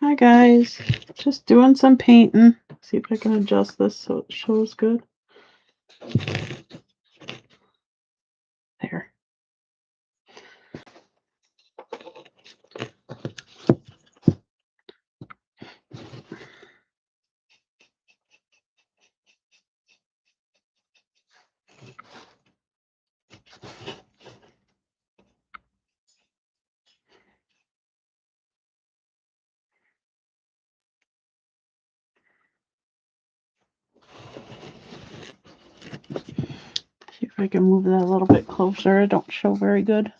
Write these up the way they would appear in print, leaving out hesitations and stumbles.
Hi guys, just doing some painting. See if I can adjust this so it shows good. There. See if I can move that a little bit closer. It don't show very good.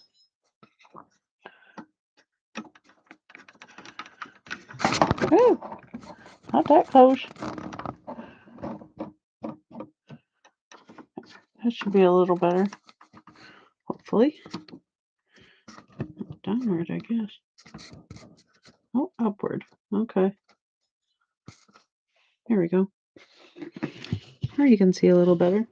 Ooh, not that close. That should be a little better. Hopefully. Downward, I guess. Oh, upward. Okay. Here we go. There you can see a little better.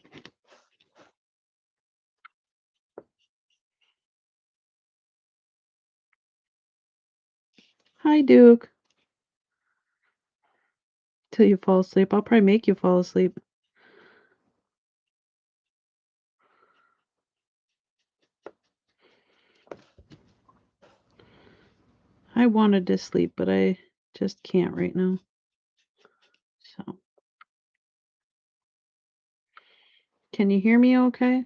Hi, Duke. Till you fall asleep. I'll probably make you fall asleep. I wanted to sleep, but I just can't right now. So, can you hear me okay?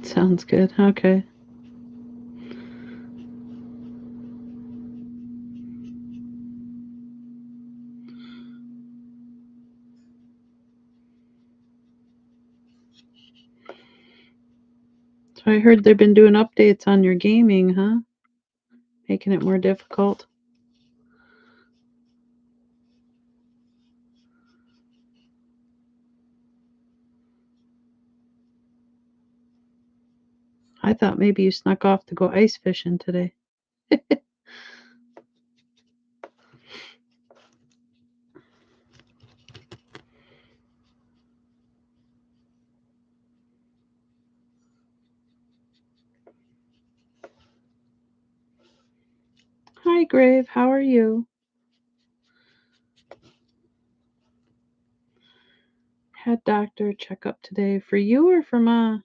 Sounds good. Okay. So I heard they've been doing updates on your gaming, huh? Making it more difficult. I thought maybe you snuck off to go ice fishing today. Hi, Grave. How are you? Had doctor checkup today for you or for Ma?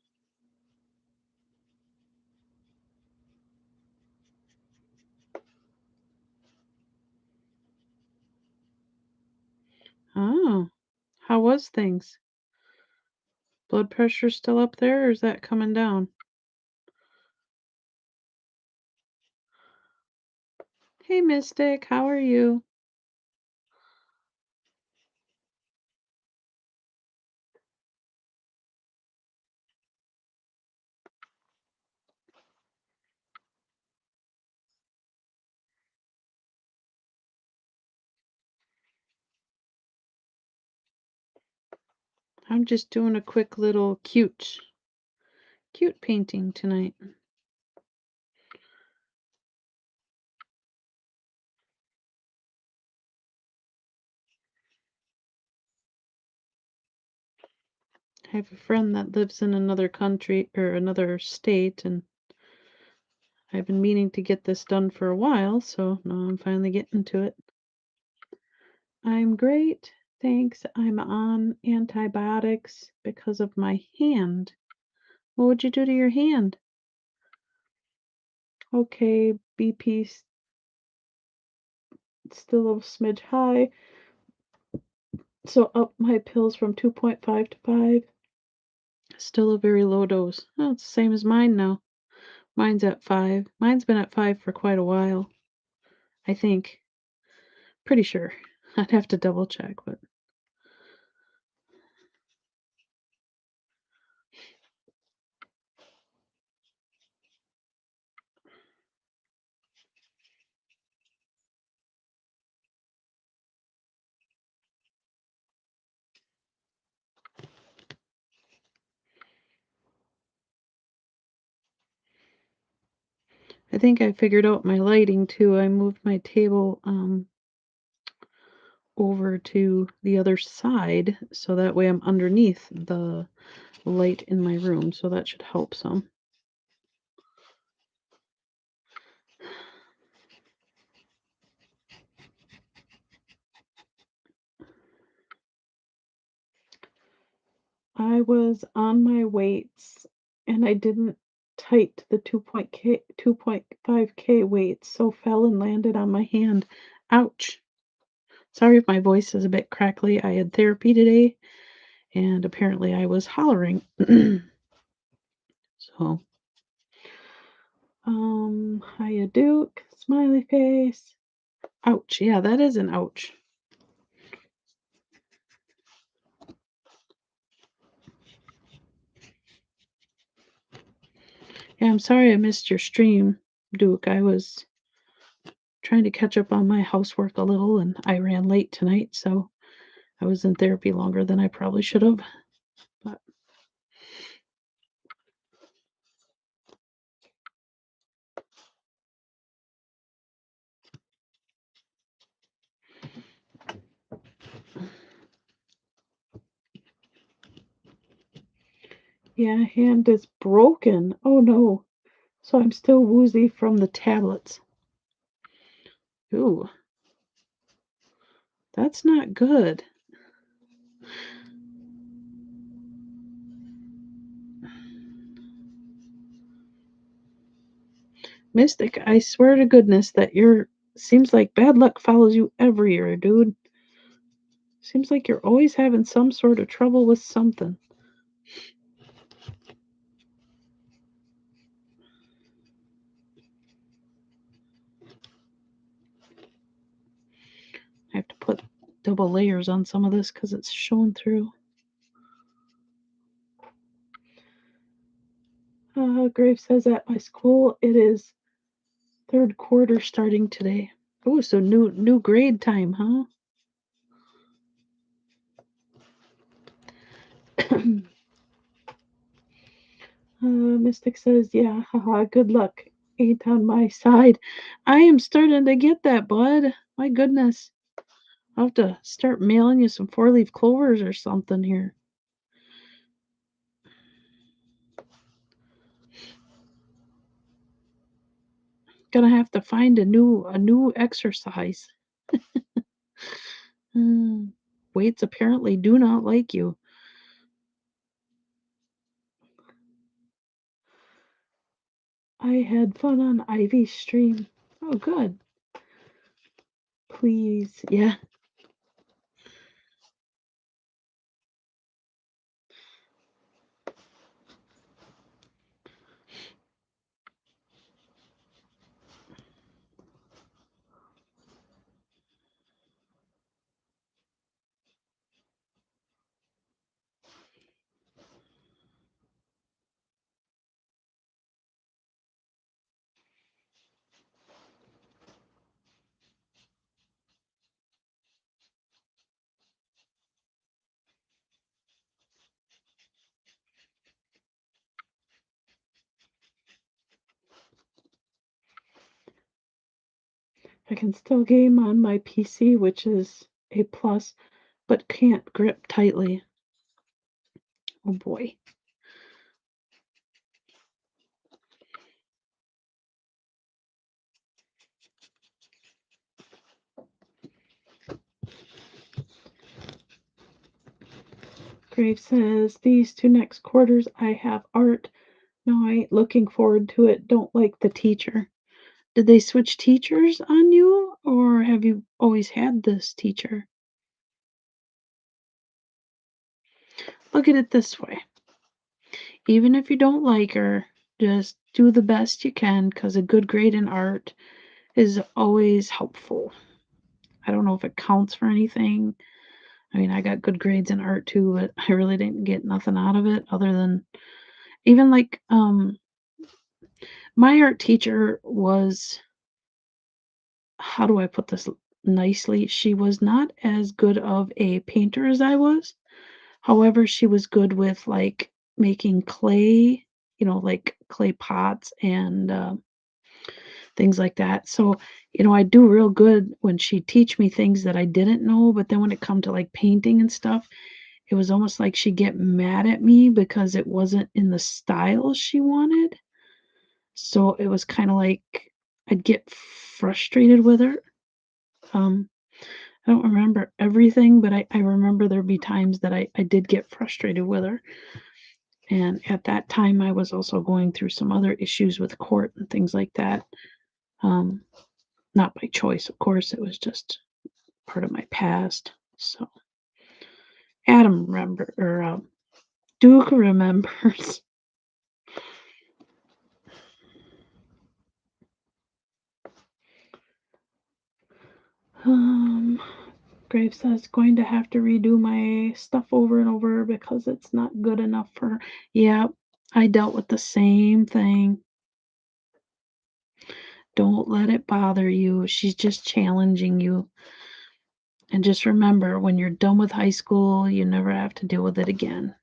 Oh, how was things? Blood pressure still up there or is that coming down? Hey, Mystic. How are you? I'm just doing a quick little cute painting tonight. I have a friend that lives in another country or another state, and I've been meaning to get this done for a while, so now I'm finally getting to it. I'm great, thanks. I'm on antibiotics because of my hand. What would you do to your hand? Okay, BP's still a smidge high, so up my pills from 2.5 to 5. Still a very low dose. Oh, it's the same as mine now. Mine's at 5. Mine's been at 5 for quite a while, I think. Pretty sure. I'd have to double check, but I think I figured out my lighting too. I moved my table over to the other side so that way I'm underneath the light in my room, so that should help some. I was on my weights and I didn't tight the 2.5K weights, so fell and landed on my hand. Ouch. Sorry if my voice is a bit crackly. I had therapy today and apparently I was hollering. So, hiya Duke, smiley face. Ouch. Yeah, that is an ouch. Yeah, I'm sorry I missed your stream, Duke. I was trying to catch up on my housework a little and I ran late tonight, so I was in therapy longer than I probably should have. But yeah, hand is broken. Oh no. So I'm still woozy from the tablets. Ooh, that's not good. Mystic, I swear to goodness that you're seems like bad luck follows you every year, dude. Seems like you're always having some sort of trouble with something. I have to put double layers on some of this because it's showing through. Grave says at my school it is third quarter starting today. Oh, so new grade time, huh? Mystic says, yeah, haha, good luck. Ain't on my side. I am starting to get that, bud. My goodness. I'll have to start mailing you some four-leaf clovers or something here. Gonna have to find a new exercise. Weights apparently do not like you. I had fun on Ivy's stream. Oh, good. Please. Yeah. I can still game on my PC, which is a plus, but can't grip tightly. Oh boy. Grave says, these two next quarters I have art. No, I ain't looking forward to it. Don't like the teacher. Did they switch teachers on you, or have you always had this teacher? Look at it this way. Even if you don't like her, just do the best you can because a good grade in art is always helpful. I don't know if it counts for anything. I mean, I got good grades in art too, but I really didn't get nothing out of it other than even like my art teacher was, how do I put this nicely? She was not as good of a painter as I was. However, she was good with like making clay, like clay pots and things like that. So, I do real good when she'd teach me things that I didn't know, but then when it come to, like, painting and stuff, it was almost like she'd get mad at me because it wasn't in the style she wanted. So, it was kinda like I'd get frustrated with her. Um, I don't remember everything, but I remember there'd be times that I did get frustrated with her, and at that time, I was also going through some other issues with court and things like that. Um, Not by choice, of course, it was just part of my past. So, Adam remember or, Duke remembers. Um, Graves says, "Going to have to redo my stuff over and over because it's not good enough for her." Yeah, I dealt with the same thing. Don't let it bother you. She's just challenging you. And just remember, when you're done with high school, you never have to deal with it again.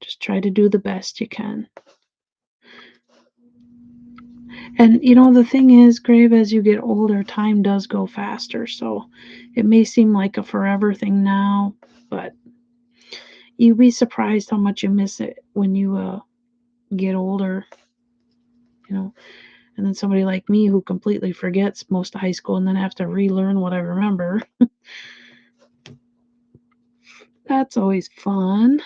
Just try to do the best you can. And the thing is, Grave, as you get older, time does go faster. So it may seem like a forever thing now, but you'd be surprised how much you miss it when you get older, you know. And then somebody like me who completely forgets most of high school and then have to relearn what I remember. That's always fun.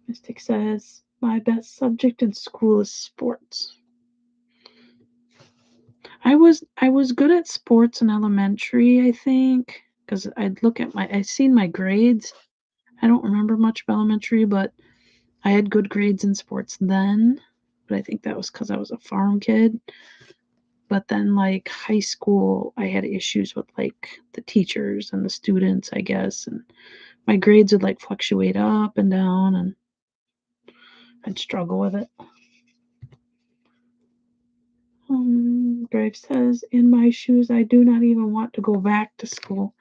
Mystic says, "My best subject in school is sports." I was good at sports in elementary, I think, because I seen my grades. I don't remember much of elementary, but I had good grades in sports then. But I think that was because I was a farm kid. But then, like, high school, I had issues with, like, the teachers and the students, I guess, and my grades would, like, fluctuate up and down, and I'd struggle with it. Grave says, "In my shoes, I do not even want to go back to school."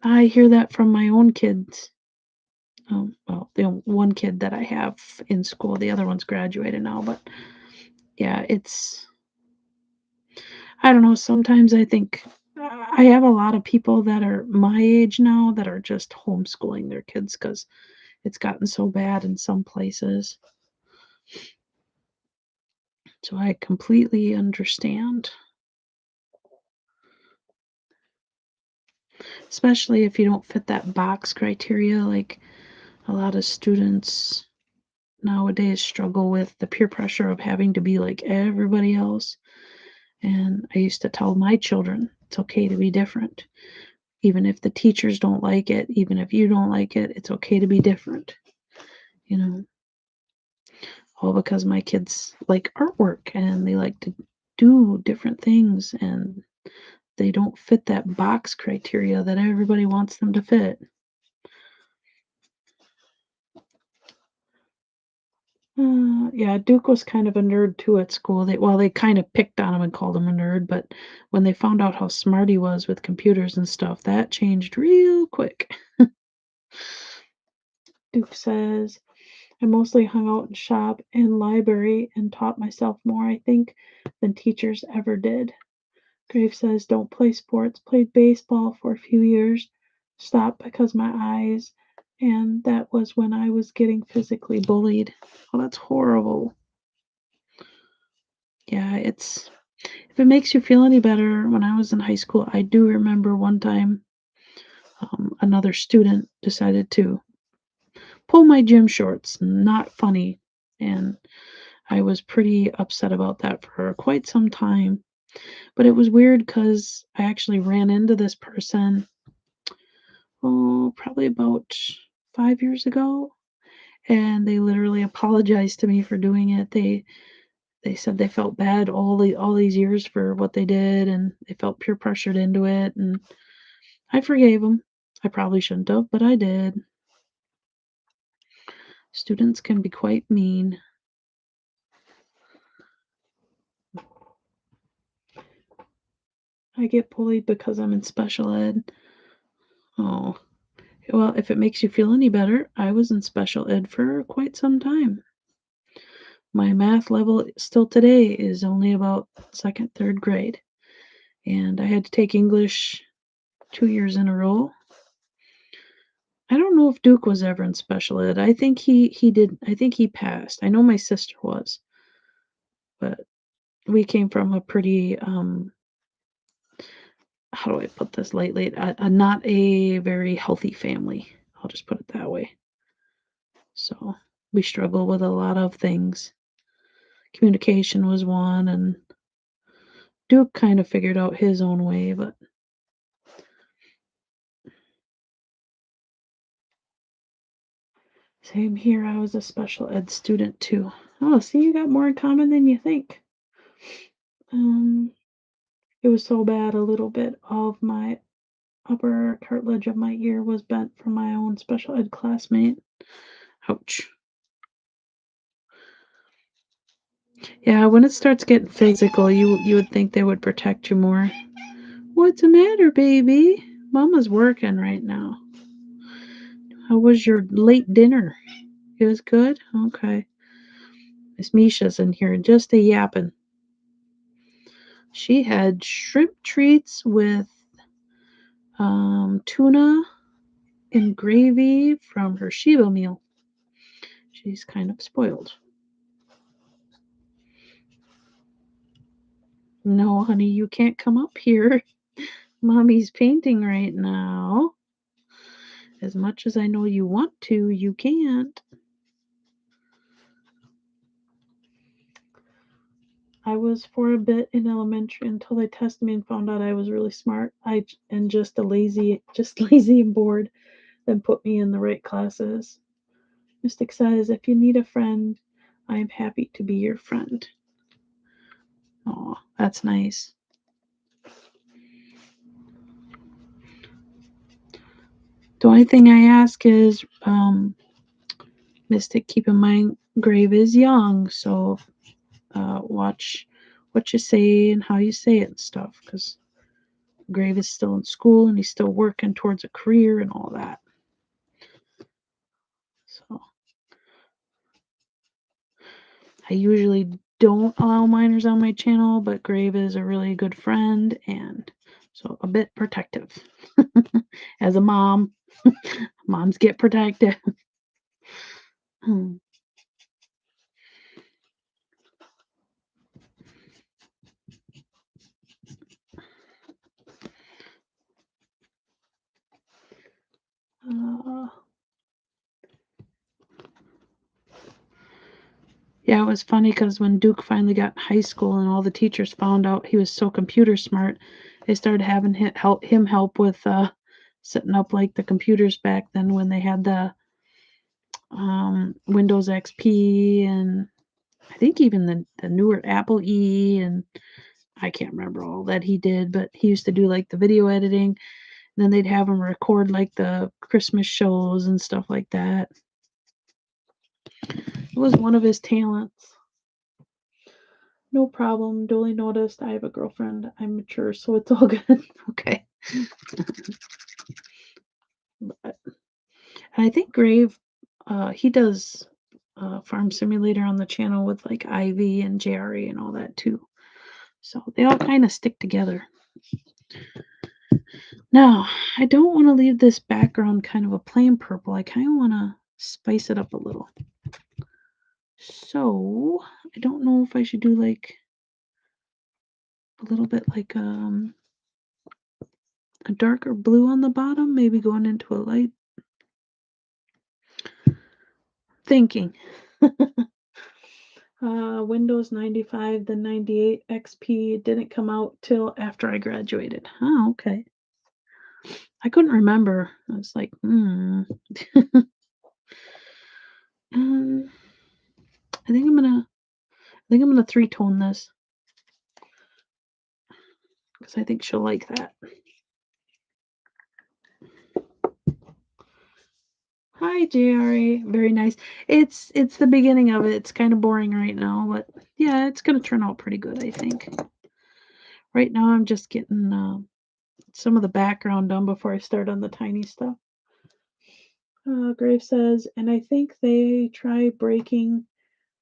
I hear that from my own kids. Well, the one kid that I have in school, the other one's graduated now, but yeah, I don't know, sometimes I think I have a lot of people that are my age now that are just homeschooling their kids because it's gotten so bad in some places. So I completely understand, especially if you don't fit that box criteria. Like a lot of students nowadays struggle with the peer pressure of having to be like everybody else. And I used to tell my children it's okay to be different. Even if the teachers don't like it, even if you don't like it, it's okay to be different. You know, all because my kids like artwork and they like to do different things and they don't fit that box criteria that everybody wants them to fit. Yeah, Duke was kind of a nerd too at school. They kind of picked on him and called him a nerd, but when they found out how smart he was with computers and stuff, that changed real quick. Duke says, "I mostly hung out in shop and library and taught myself more, I think, than teachers ever did." Grave says, "Don't play sports. Played baseball for a few years. Stopped because my eyes, and that was when I was getting physically bullied." Oh, that's horrible. Yeah, if it makes you feel any better, when I was in high school, I do remember one time another student decided to pull my gym shorts. Not funny. And I was pretty upset about that for quite some time. But it was weird because I actually ran into this person, oh, probably about 5 years ago. And they literally apologized to me for doing it. They said they felt bad all these years for what they did, and they felt peer pressured into it, and I forgave them. I probably shouldn't have, but I did. Students can be quite mean. I get bullied because I'm in special ed. Oh, Well, if it makes you feel any better, I was in special ed for quite some time. My math level still today is only about second, third grade, and I had to take English 2 years in a row. I don't know if Duke was ever in special ed. I think he did. I think he passed. I know my sister was, but we came from a pretty, how do I put this lightly? A not a very healthy family. I'll just put it that way. So, we struggle with a lot of things. Communication was one, and Duke kind of figured out his own way, but same here. I was a special ed student too. Oh, see, you got more in common than you think. Um, it was so bad, a little bit of my upper cartilage of my ear was bent from my own special ed classmate. Ouch. Yeah, when it starts getting physical, you would think they would protect you more. What's the matter, baby? Mama's working right now. How was your late dinner? It was good? Okay. Miss Misha's in here just a yapping. She had shrimp treats with tuna and gravy from her Shiva meal. She's kind of spoiled. No, honey, you can't come up here. Mommy's painting right now. As much as I know you want to, you can't. I was for a bit in elementary until they tested me and found out I was really smart. And just lazy and bored, then put me in the right classes. Mystic says, if you need a friend, I am happy to be your friend. Oh, that's nice. The only thing I ask is, Mystic, keep in mind, Grave is young, so watch what you say and how you say it and stuff, because Grave is still in school and he's still working towards a career and all that. So I usually don't allow minors on my channel, but Grave is a really good friend and so a bit protective. As a mom, moms get protective. Hmm. Uh, yeah, it was funny because when Duke finally got in high school and all the teachers found out he was so computer smart, they started having him help with setting up like the computers back then when they had the Windows XP and I think even the newer Apple E, and I can't remember all that he did, but he used to do like the video editing. And then they'd have him record like the Christmas shows and stuff like that. It was one of his talents. No problem. Duly noticed. I have a girlfriend. I'm mature, so it's all good. Okay. But I think Grave, he does Farm Simulator on the channel with like Ivy and Jerry and all that too. So they all kind of stick together. Now, I don't want to leave this background kind of a plain purple. I kind of want to spice it up a little. So I don't know if I should do like a little bit like a darker blue on the bottom, maybe going into a light. Thinking. Windows 95, the 98 XP didn't come out till after I graduated. Oh, okay. I couldn't remember. I was like, um, I think I'm gonna three-tone this because I think she'll like that. Hi, JRA. Very nice. It's the beginning of it. It's kind of boring right now, but yeah, it's gonna turn out pretty good, I think. Right now, I'm just getting some of the background done before I start on the tiny stuff. Grace says, and I think they try breaking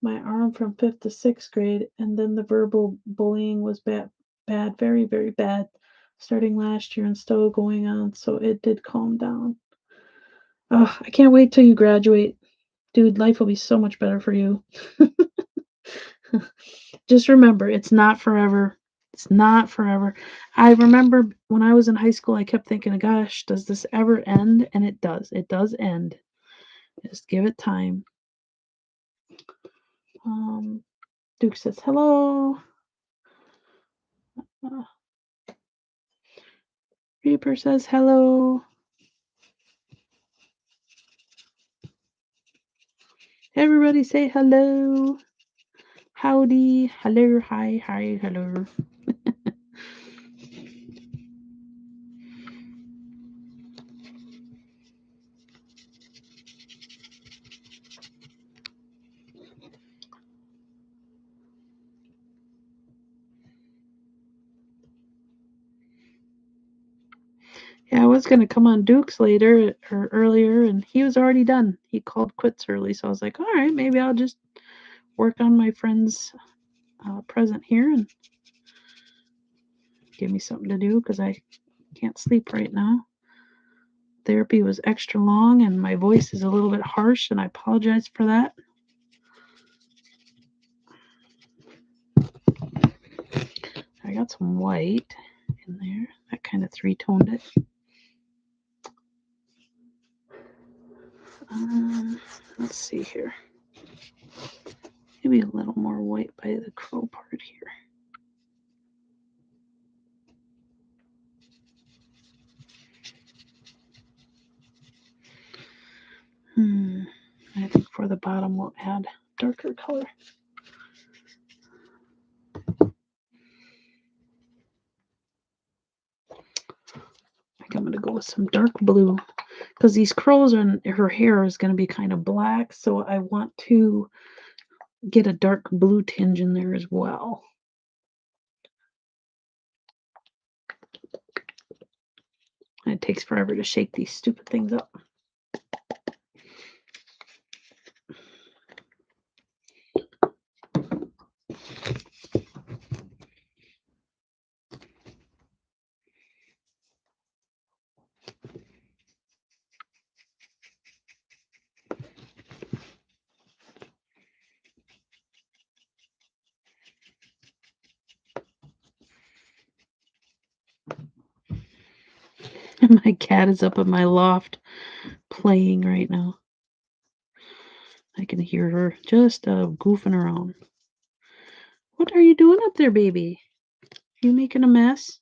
my arm from 5th to 6th grade, and then the verbal bullying was bad, very, very bad, starting last year and still going on, so it did calm down. I can't wait till you graduate. Dude, life will be so much better for you. Just remember, it's not forever. It's not forever. I remember when I was in high school, I kept thinking, gosh, does this ever end? And it does. It does end. Just give it time. Duke says hello. Uh, Reaper says hello. Everybody say hello. Howdy. Hello. Hi. Hi. Hello. Yeah, I was gonna come on Duke's later or earlier, and he was already done. He called quits early, so I was like, all right, maybe I'll just work on my friend's present here and give me something to do because I can't sleep right now. Therapy was extra long, and my voice is a little bit harsh, and I apologize for that. I got some white in there. That kind of three-toned it. Let's see here. Maybe a little more white by the crow part here. I think for the bottom we'll add darker color. I think I'm going to go with some dark blue because these crows and her hair is going to be kind of black, so I want to get a dark blue tinge in there as well. And it takes forever to shake these stupid things up. My cat is up in my loft playing right now. I can hear her just goofing around. What are you doing up there, baby? Are you making a mess?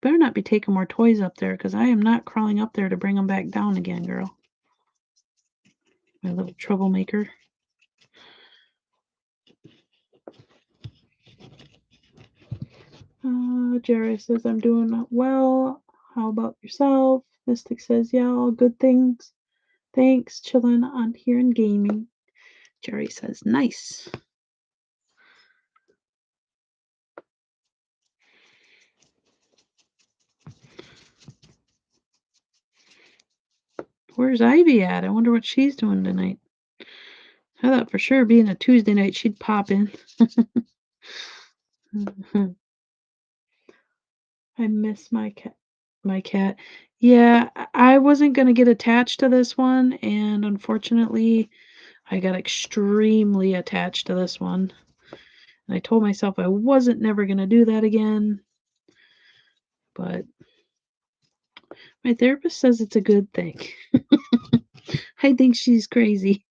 Better not be taking more toys up there because I am not crawling up there to bring them back down again, girl. My little troublemaker. Jerry says, I'm doing well. How about yourself? Mystic says, yeah, all good things. Thanks, chilling on here and gaming. Jerry says, nice. Where's Ivy at? I wonder what she's doing tonight. I thought for sure being a Tuesday night she'd pop in. I miss my cat. Yeah, I wasn't gonna get attached to this one, and unfortunately, I got extremely attached to this one. And I told myself I wasn't never gonna do that again. But my therapist says it's a good thing. I think she's crazy.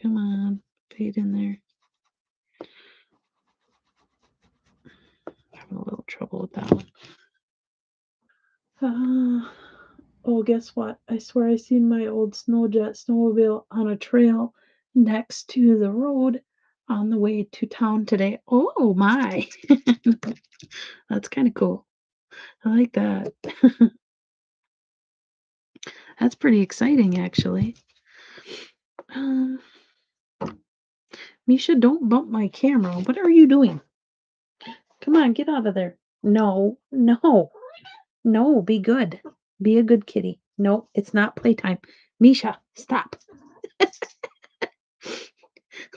Come on, fade in there. Having a little trouble with that one. Oh, guess what? I swear I seen my old snowmobile on a trail next to the road on the way to town today. Oh my. That's kind of cool. I like that. That's pretty exciting, actually. Misha, don't bump my camera. What are you doing? Come on, get out of there. No, no, no, be good. Be a good kitty. No, it's not playtime. Misha, stop.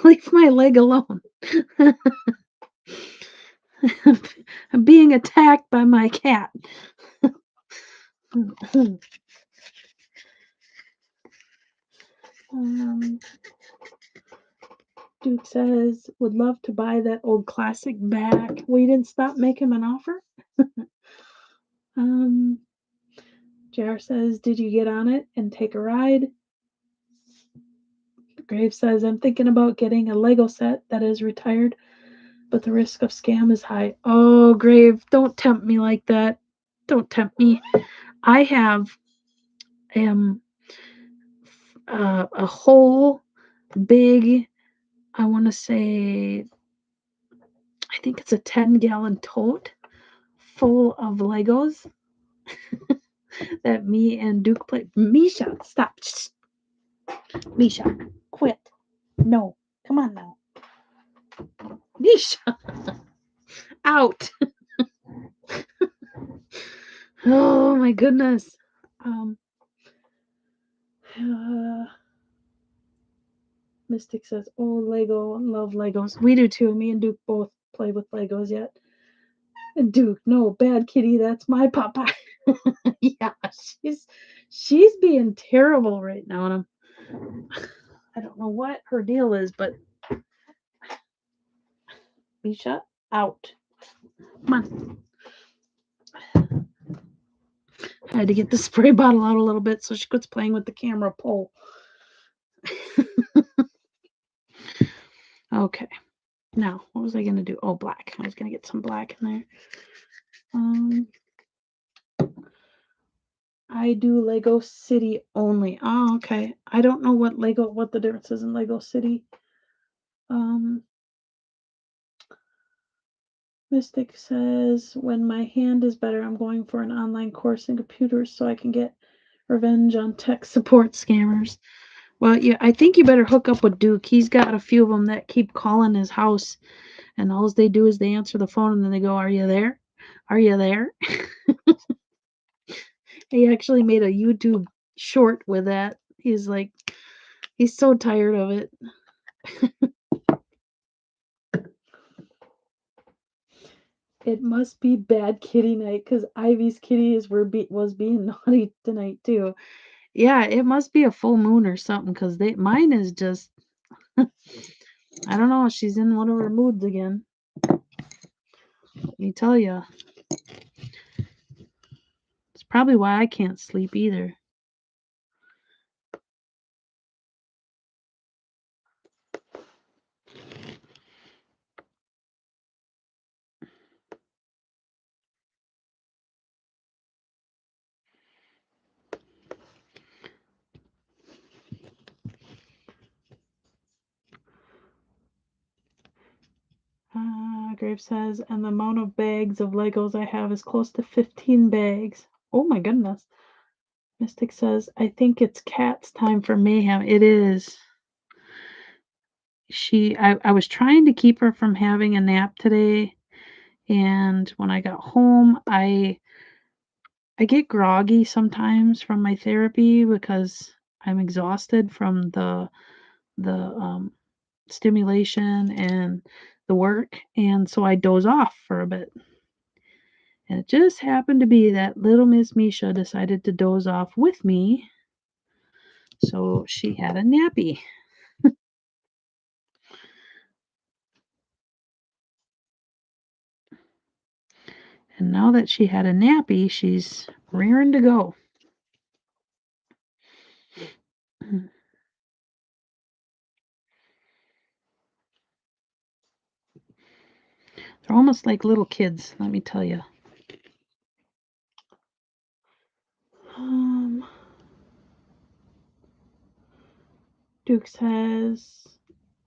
Leave my leg alone. I'm being attacked by my cat. um, Duke says, would love to buy that old classic back. We didn't stop making him an offer. um, JR says, did you get on it and take a ride? Grave says, I'm thinking about getting a Lego set that is retired, but the risk of scam is high. Oh, Grave, don't tempt me like that. Don't tempt me. I have a whole big, I want to say, I think it's a 10-gallon tote full of Legos that me and Duke play. Misha, stop. Shh. Misha, quit. No, come on now. Misha, out. Oh my goodness. Um, Mystic says, "Oh, Lego, love Legos. We do too. Me and Duke both play with Legos yet." And Duke, no, bad kitty. That's my papa. Yeah, she's being terrible right now, and I don't know what her deal is, but Misha, out. Come on. I had to get the spray bottle out a little bit so she quits playing with the camera pole. Okay. Now, what was I going to do? Oh, black. I was going to get some black in there. I do Lego City only. Oh, okay. I don't know what the difference is in Lego City. Mystic says, when my hand is better, I'm going for an online course in computers so I can get revenge on tech support scammers. Well, yeah, I think you better hook up with Duke. He's got a few of them that keep calling his house, and all they do is they answer the phone and then they go, "Are you there? Are you there?" He actually made a YouTube short with that. He's like, he's so tired of it. It must be bad kitty night because Ivy's kitties was being naughty tonight too. Yeah, it must be a full moon or something because mine is just I don't know. She's in one of her moods again. Let me tell you, it's probably why I can't sleep either. Grave says, and the amount of bags of Legos I have is close to 15 bags. Oh my goodness. Mystic says, I think it's Cat's time for mayhem. It is. I was trying to keep her from having a nap today, and when I got home, I get groggy sometimes from my therapy because I'm exhausted from the stimulation and the work, and so I doze off for a bit. And it just happened to be that little Miss Misha decided to doze off with me, so she had a nappy. And now that she had a nappy, she's rearing to go. They're almost like little kids, let me tell you. Duke says,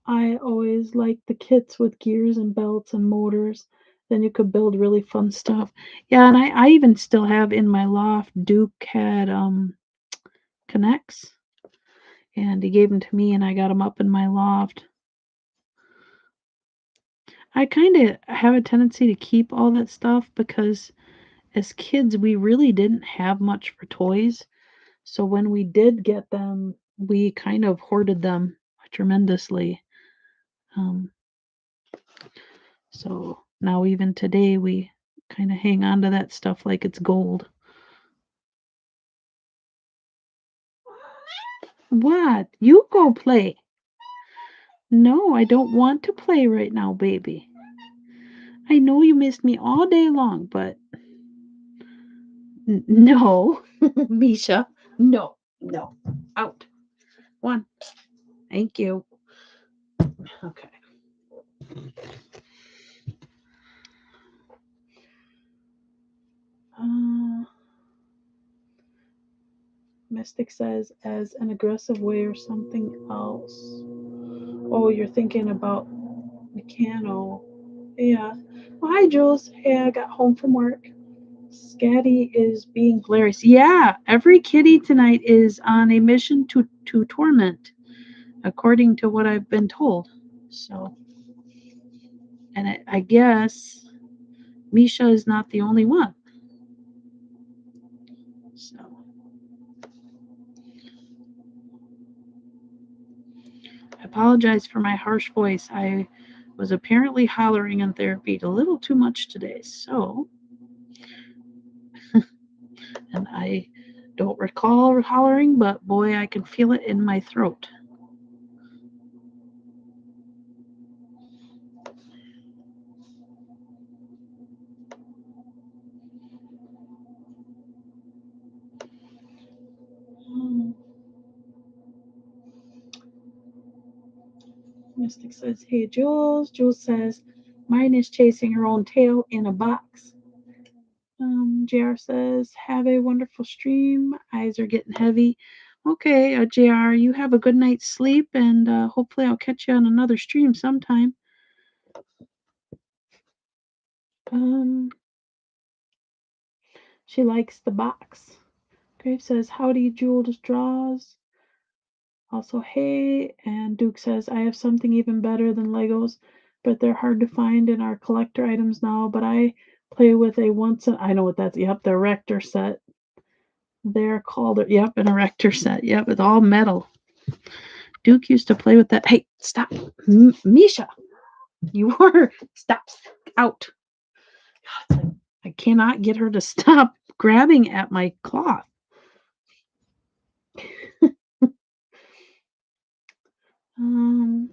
I always liked the kits with gears and belts and motors. Then you could build really fun stuff. Yeah, and I even still have in my loft, Duke had Connects, and he gave them to me, and I got them up in my loft. I kinda have a tendency to keep all that stuff because as kids, we really didn't have much for toys. So when we did get them, we kind of hoarded them tremendously. Um, so now even today, we kinda hang on to that stuff like it's gold. What? You go play. No, I don't want to play right now, baby. I know you missed me all day long, but no, Misha, no, no, out. One. Thank you. Okay. Uh, Mystic says as an aggressive way or something else. Oh, you're thinking about Meccano. Yeah. Well, hi, Jules. Hey, I got home from work. Scatty is being hilarious. Yeah, every kitty tonight is on a mission to torment, according to what I've been told. So, and I guess Misha is not the only one. So, I apologize for my harsh voice. I was apparently hollering in therapy a little too much today. So, and I don't recall hollering, but boy, I can feel it in my throat. Hmm. Mystic says, hey, Jules. Jules says, mine is chasing her own tail in a box. JR says, have a wonderful stream. Eyes are getting heavy. Okay, JR, you have a good night's sleep, and hopefully I'll catch you on another stream sometime. Um, she likes the box. Grave says, howdy, Jules draws. Also, hey, and Duke says, I have something even better than Legos, but they're hard to find in our collector items now, but I play with a I know what that's, yep, the erector set. They're called, yep, an erector set, yep, it's all metal. Duke used to play with that. Hey, stop. Misha, you were, stop, out. Like, I cannot get her to stop grabbing at my cloth. um,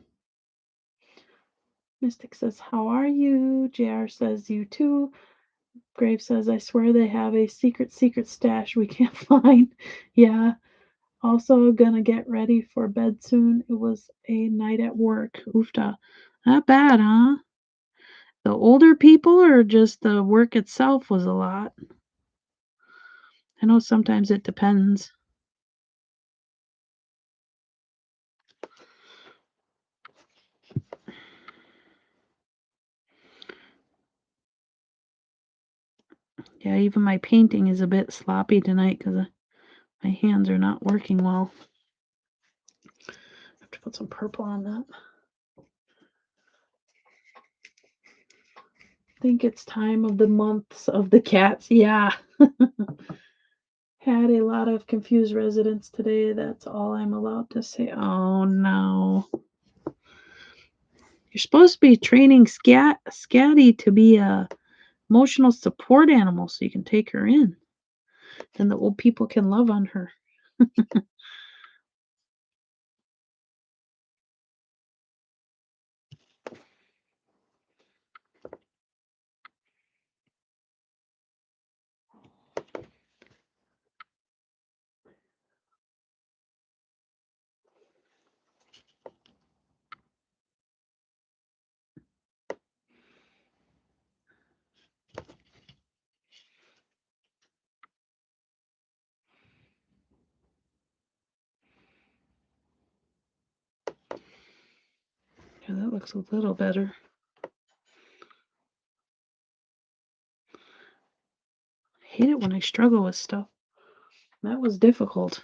Mystic says, how are you? JR says, you too. Grave says, I swear they have a secret stash we can't find. Yeah. Also gonna get ready for bed soon. It was a night at work. Oofta. Not bad, huh? The older people or just the work itself was a lot? I know sometimes it depends. Yeah, even my painting is a bit sloppy tonight because my hands are not working well. I have to put some purple on that. I think it's time of the months of the cats. Yeah. Had a lot of confused residents today. That's all I'm allowed to say. Oh no. You're supposed to be training Scatty to be a emotional support animal so you can take her in. Then the old people can love on her. Yeah, that looks a little better. I hate it when I struggle with stuff. That was difficult.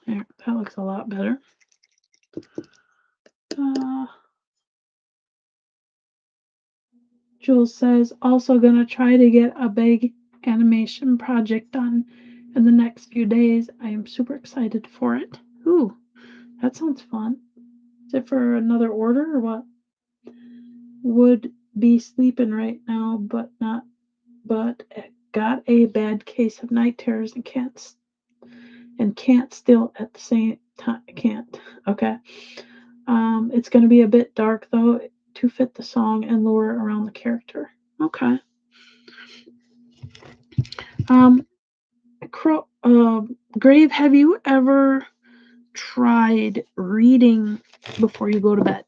There, that looks a lot better. Uh, Jules says, also gonna try to get a big animation project done in the next few days. I am super excited for it. Ooh, that sounds fun. Is it for another order or what? Would be sleeping right now, but got a bad case of night terrors and can't still at the same time. Can't. Okay. It's gonna be a bit dark though to fit the song and lore around the character. Okay. Um, Grave, have you ever tried reading before you go to bed?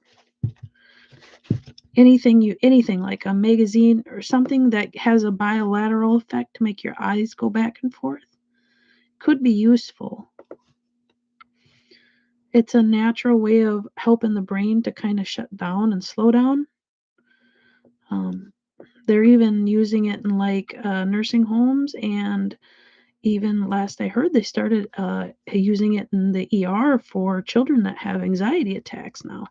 Anything like a magazine or something that has a bilateral effect to make your eyes go back and forth? Could be useful. It's a natural way of helping the brain to kind of shut down and slow down. Um, they're even using it in like nursing homes, and even last I heard, they started using it in the ER for children that have anxiety attacks now.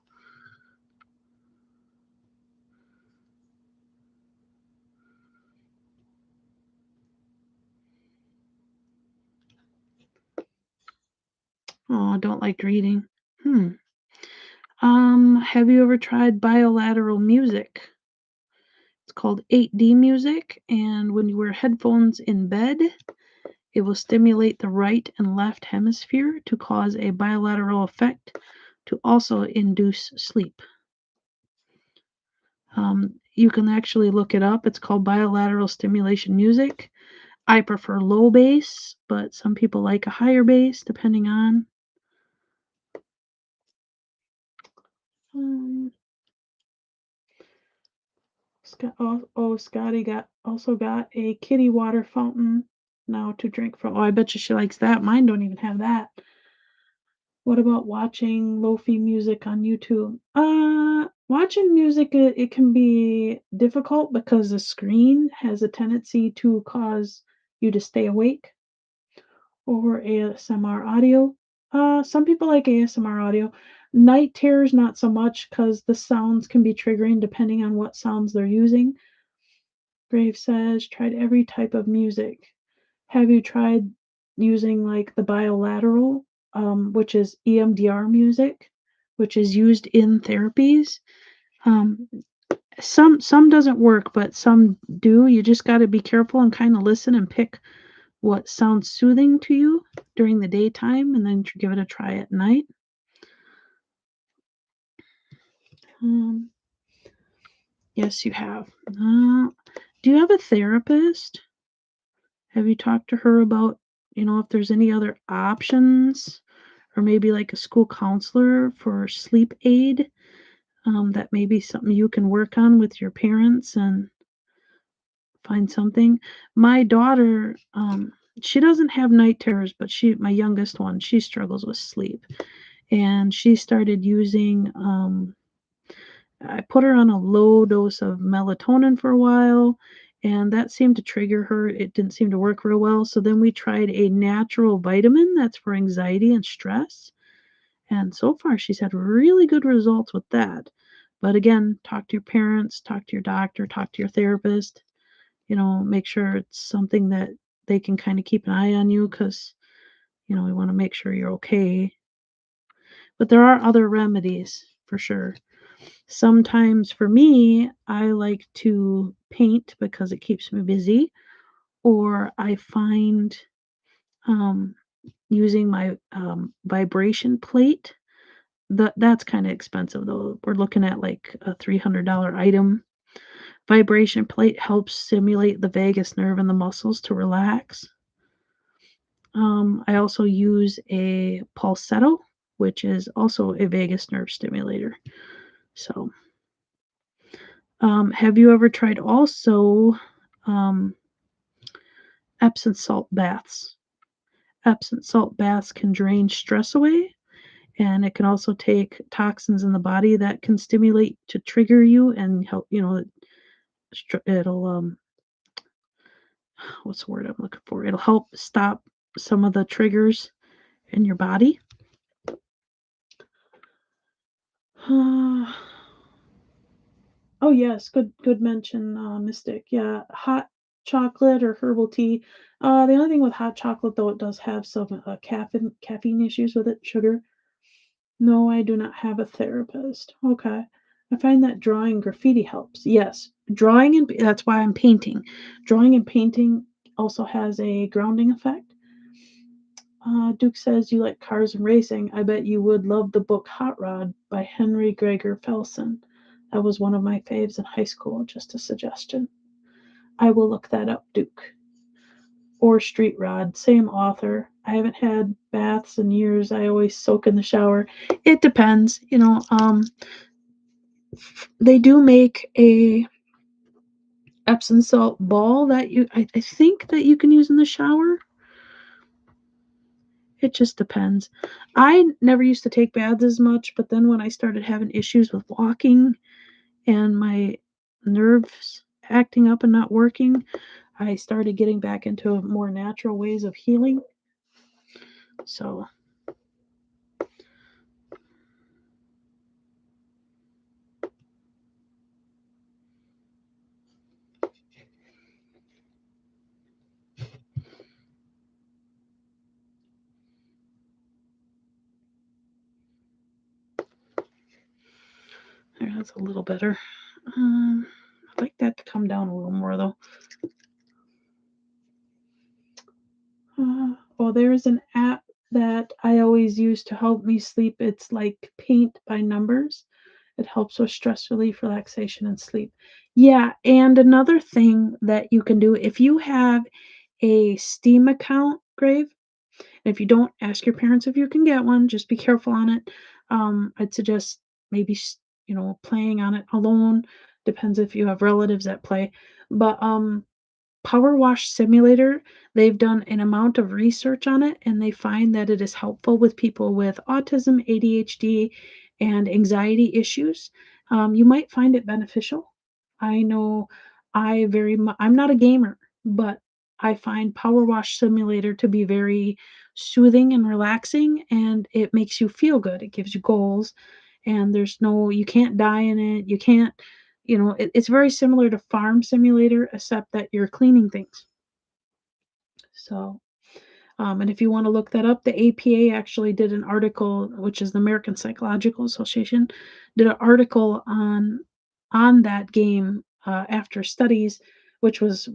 Oh, I don't like reading. Hmm. Have you ever tried bilateral music? It's called 8D music, and when you wear headphones in bed, it will stimulate the right and left hemisphere to cause a bilateral effect to also induce sleep. You can actually look it up. It's called bilateral stimulation music. I prefer low bass, but some people like a higher bass depending on. Um, Scotty got a kitty water fountain now to drink from. Oh, I bet you she likes that. Mine don't even have that. What about watching lofi music on YouTube? Watching music, it can be difficult because the screen has a tendency to cause you to stay awake. Or ASMR audio. Some people like ASMR audio. Night terrors, not so much, because the sounds can be triggering depending on what sounds they're using. Grave says, tried every type of music. Have you tried using like the bilateral, which is EMDR music, which is used in therapies? Um, some doesn't work, but some do. You just got to be careful and kind of listen and pick what sounds soothing to you during the daytime, and then give it a try at night. Um, yes, you have. Do you have a therapist? Have you talked to her about, if there's any other options, or maybe like a school counselor for sleep aid? That may be something you can work on with your parents and find something. My daughter, she doesn't have night terrors, but my youngest one, she struggles with sleep. And she started using, I put her on a low dose of melatonin for a while, and that seemed to trigger her. It didn't seem to work real well. So then we tried a natural vitamin that's for anxiety and stress. And so far, she's had really good results with that. But again, talk to your parents, talk to your doctor, talk to your therapist, make sure it's something that they can kind of keep an eye on you, because, we want to make sure you're okay. But there are other remedies for sure. Sometimes for me, I like to paint because it keeps me busy, or I find um, using my vibration plate. That's kind of expensive though. We're looking at like a $300 item. Vibration plate helps stimulate the vagus nerve and the muscles to relax. I also use a Pulsetto, which is also a vagus nerve stimulator. So, have you ever tried also um, Epsom salt baths? Epsom salt baths can drain stress away, and it can also take toxins in the body that can stimulate to trigger you and help. It'll what's the word I'm looking for? It'll help stop some of the triggers in your body. Uh, oh yes, good mention, Mystic. Yeah, hot chocolate or herbal tea. The only thing with hot chocolate though, it does have some caffeine issues with it, sugar. No, I do not have a therapist. Okay. I find that drawing graffiti helps. Yes, drawing and that's why I'm painting. Drawing and painting also has a grounding effect. Duke says you like cars and racing. I bet you would love the book Hot Rod by Henry Gregor Felsen. That was one of my faves in high school. Just a suggestion. I will look that up, Duke. Or Street Rod, same author. I haven't had baths in years. I always soak in the shower. It depends, they do make a Epsom salt ball that I think that you can use in the shower. It just depends. I never used to take baths as much, but then when I started having issues with walking and my nerves acting up and not working, I started getting back into more natural ways of healing. So, there, that's a little better. I'd like that to come down a little more though. Oh, there's an app that I always use to help me sleep. It's like Paint by Numbers. It helps with stress relief, relaxation, and sleep. Yeah, and another thing that you can do if you have a Steam account, Grave, if you don't, ask your parents if you can get one. Just be careful on it. I'd suggest maybe playing on it alone. Depends if you have relatives that play, but Power Wash Simulator, they've done an amount of research on it, and they find that it is helpful with people with autism, ADHD, and anxiety issues. You might find it beneficial. I know I'm not a gamer, but I find Power Wash Simulator to be very soothing and relaxing, and it makes you feel good. It gives you goals, and you can't die in it. You can't it's very similar to Farm Simulator, except that you're cleaning things. So, and if you want to look that up, the APA actually did an article, which is the American Psychological Association, did an article on that game after studies, which was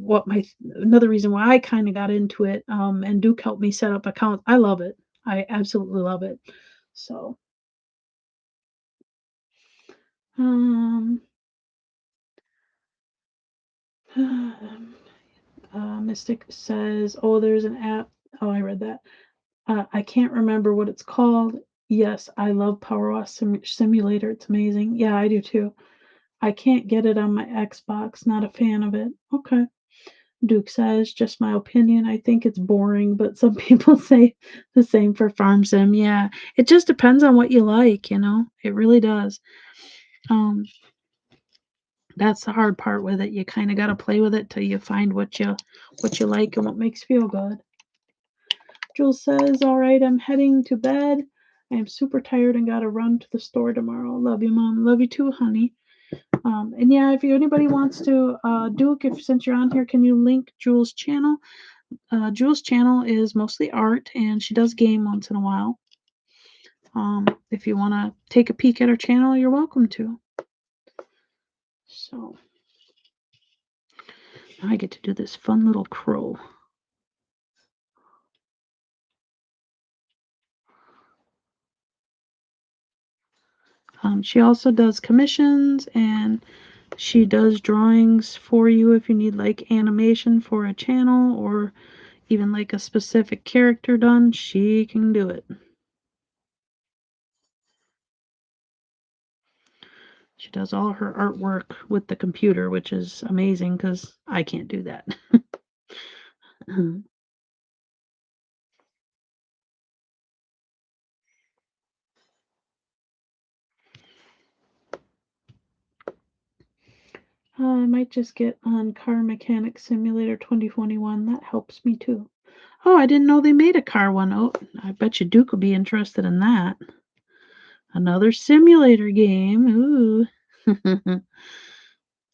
another reason why I kind of got into it. And Duke helped me set up accounts. I love it. I absolutely love it. So, um, Mystic says, "Oh, there's an app." Oh, I read that. I can't remember what it's called. Yes, I love Power Wash Simulator. It's amazing. Yeah, I do too. I can't get it on my Xbox. Not a fan of it. Okay. Duke says, just my opinion. I think it's boring, but some people say the same for Farm Sim. Yeah, it just depends on what you like. It really does. Um, that's the hard part with it. You kind of got to play with it till you find what you like and what makes you feel good. Jules says, all right, I'm heading to bed. I am super tired and gotta run to the store tomorrow. Love you, Mom. Love you too, honey. And yeah, if anybody wants to, Duke, if since you're on here, can you link Jules' channel? Jules' channel is mostly art, and she does game once in a while. If you want to take a peek at her channel, you're welcome to. So, I get to do this fun little crow. She also does commissions, and she does drawings for you if you need like animation for a channel or even like a specific character done. She can do it. She does all her artwork with the computer, which is amazing because I can't do that. I might just get on Car Mechanic Simulator 2021. That helps me too. Oh, I didn't know they made a car one. Oh, I bet you Duke would be interested in that. Another simulator game. Ooh.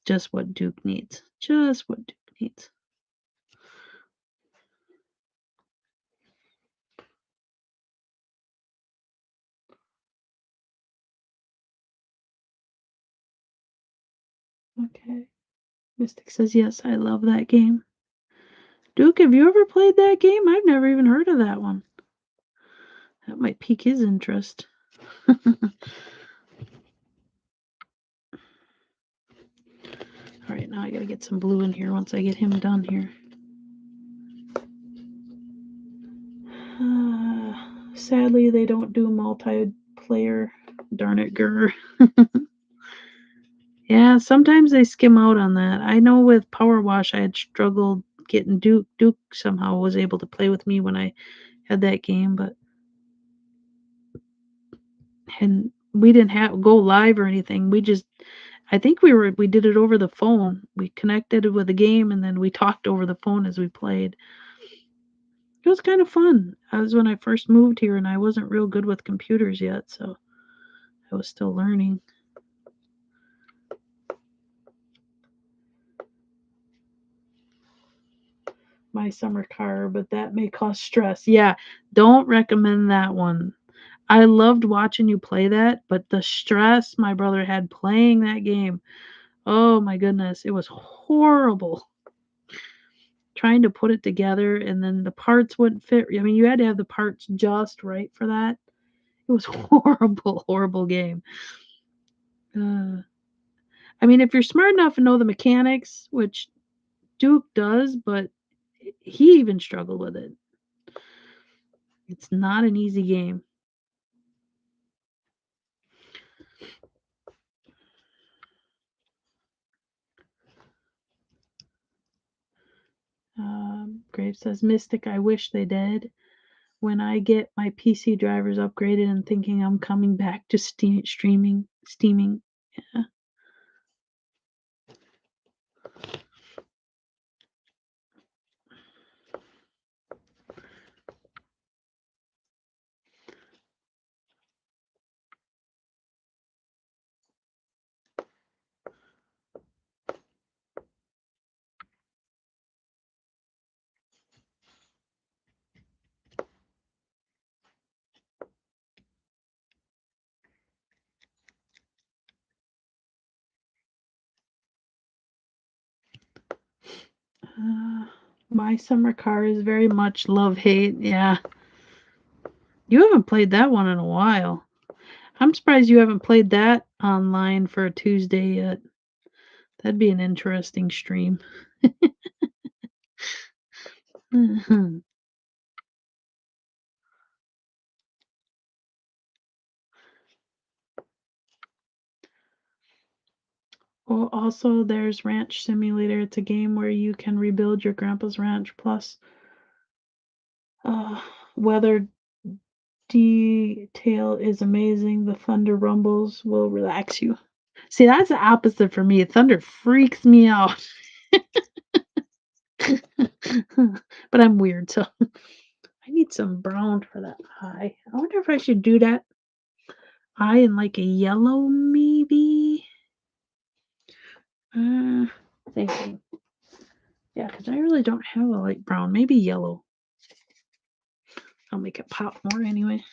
Just what Duke needs. Just what Duke needs. Okay. Mystic says, yes, I love that game. Duke, have you ever played that game? I've never even heard of that one. That might pique his interest. All right, now I gotta get some blue in here once I get him done here. Sadly, they don't do multiplayer. Darn it, grr. Yeah, sometimes they skim out on that. I know with Power Wash, I had struggled getting Duke. Duke somehow was able to play with me when I had that game, but and we didn't have go live or anything. I think we did it over the phone. We connected it with the game and then we talked over the phone as we played. It was kind of fun. That was when I first moved here and I wasn't real good with computers yet, so I was still learning. My summer car, but that may cause stress. Yeah, don't recommend that one. I loved watching you play that, but the stress my brother had playing that game, oh my goodness, it was horrible. Trying to put it together and then the parts wouldn't fit. I mean, you had to have the parts just right for that. It was horrible, horrible game. I mean, if you're smart enough to know the mechanics, which Duke does, but he even struggled with it. It's not an easy game. Graves says, Mystic, I wish they did. When I get my PC drivers upgraded and thinking I'm coming back to steaming. Yeah. My summer car is very much love hate. Yeah. You haven't played that one in a while. I'm surprised you haven't played that online for a Tuesday yet. That'd be an interesting stream. Mhm. Well, also, there's Ranch Simulator. It's a game where you can rebuild your grandpa's ranch. Plus, weather detail is amazing. The thunder rumbles will relax you. See, that's the opposite for me. Thunder freaks me out. But I'm weird, so I need some brown for that eye. I wonder if I should do that eye in like a yellow, maybe. Uh, thinking. Yeah, because I really don't have a light brown. Maybe yellow. I'll make it pop more anyway.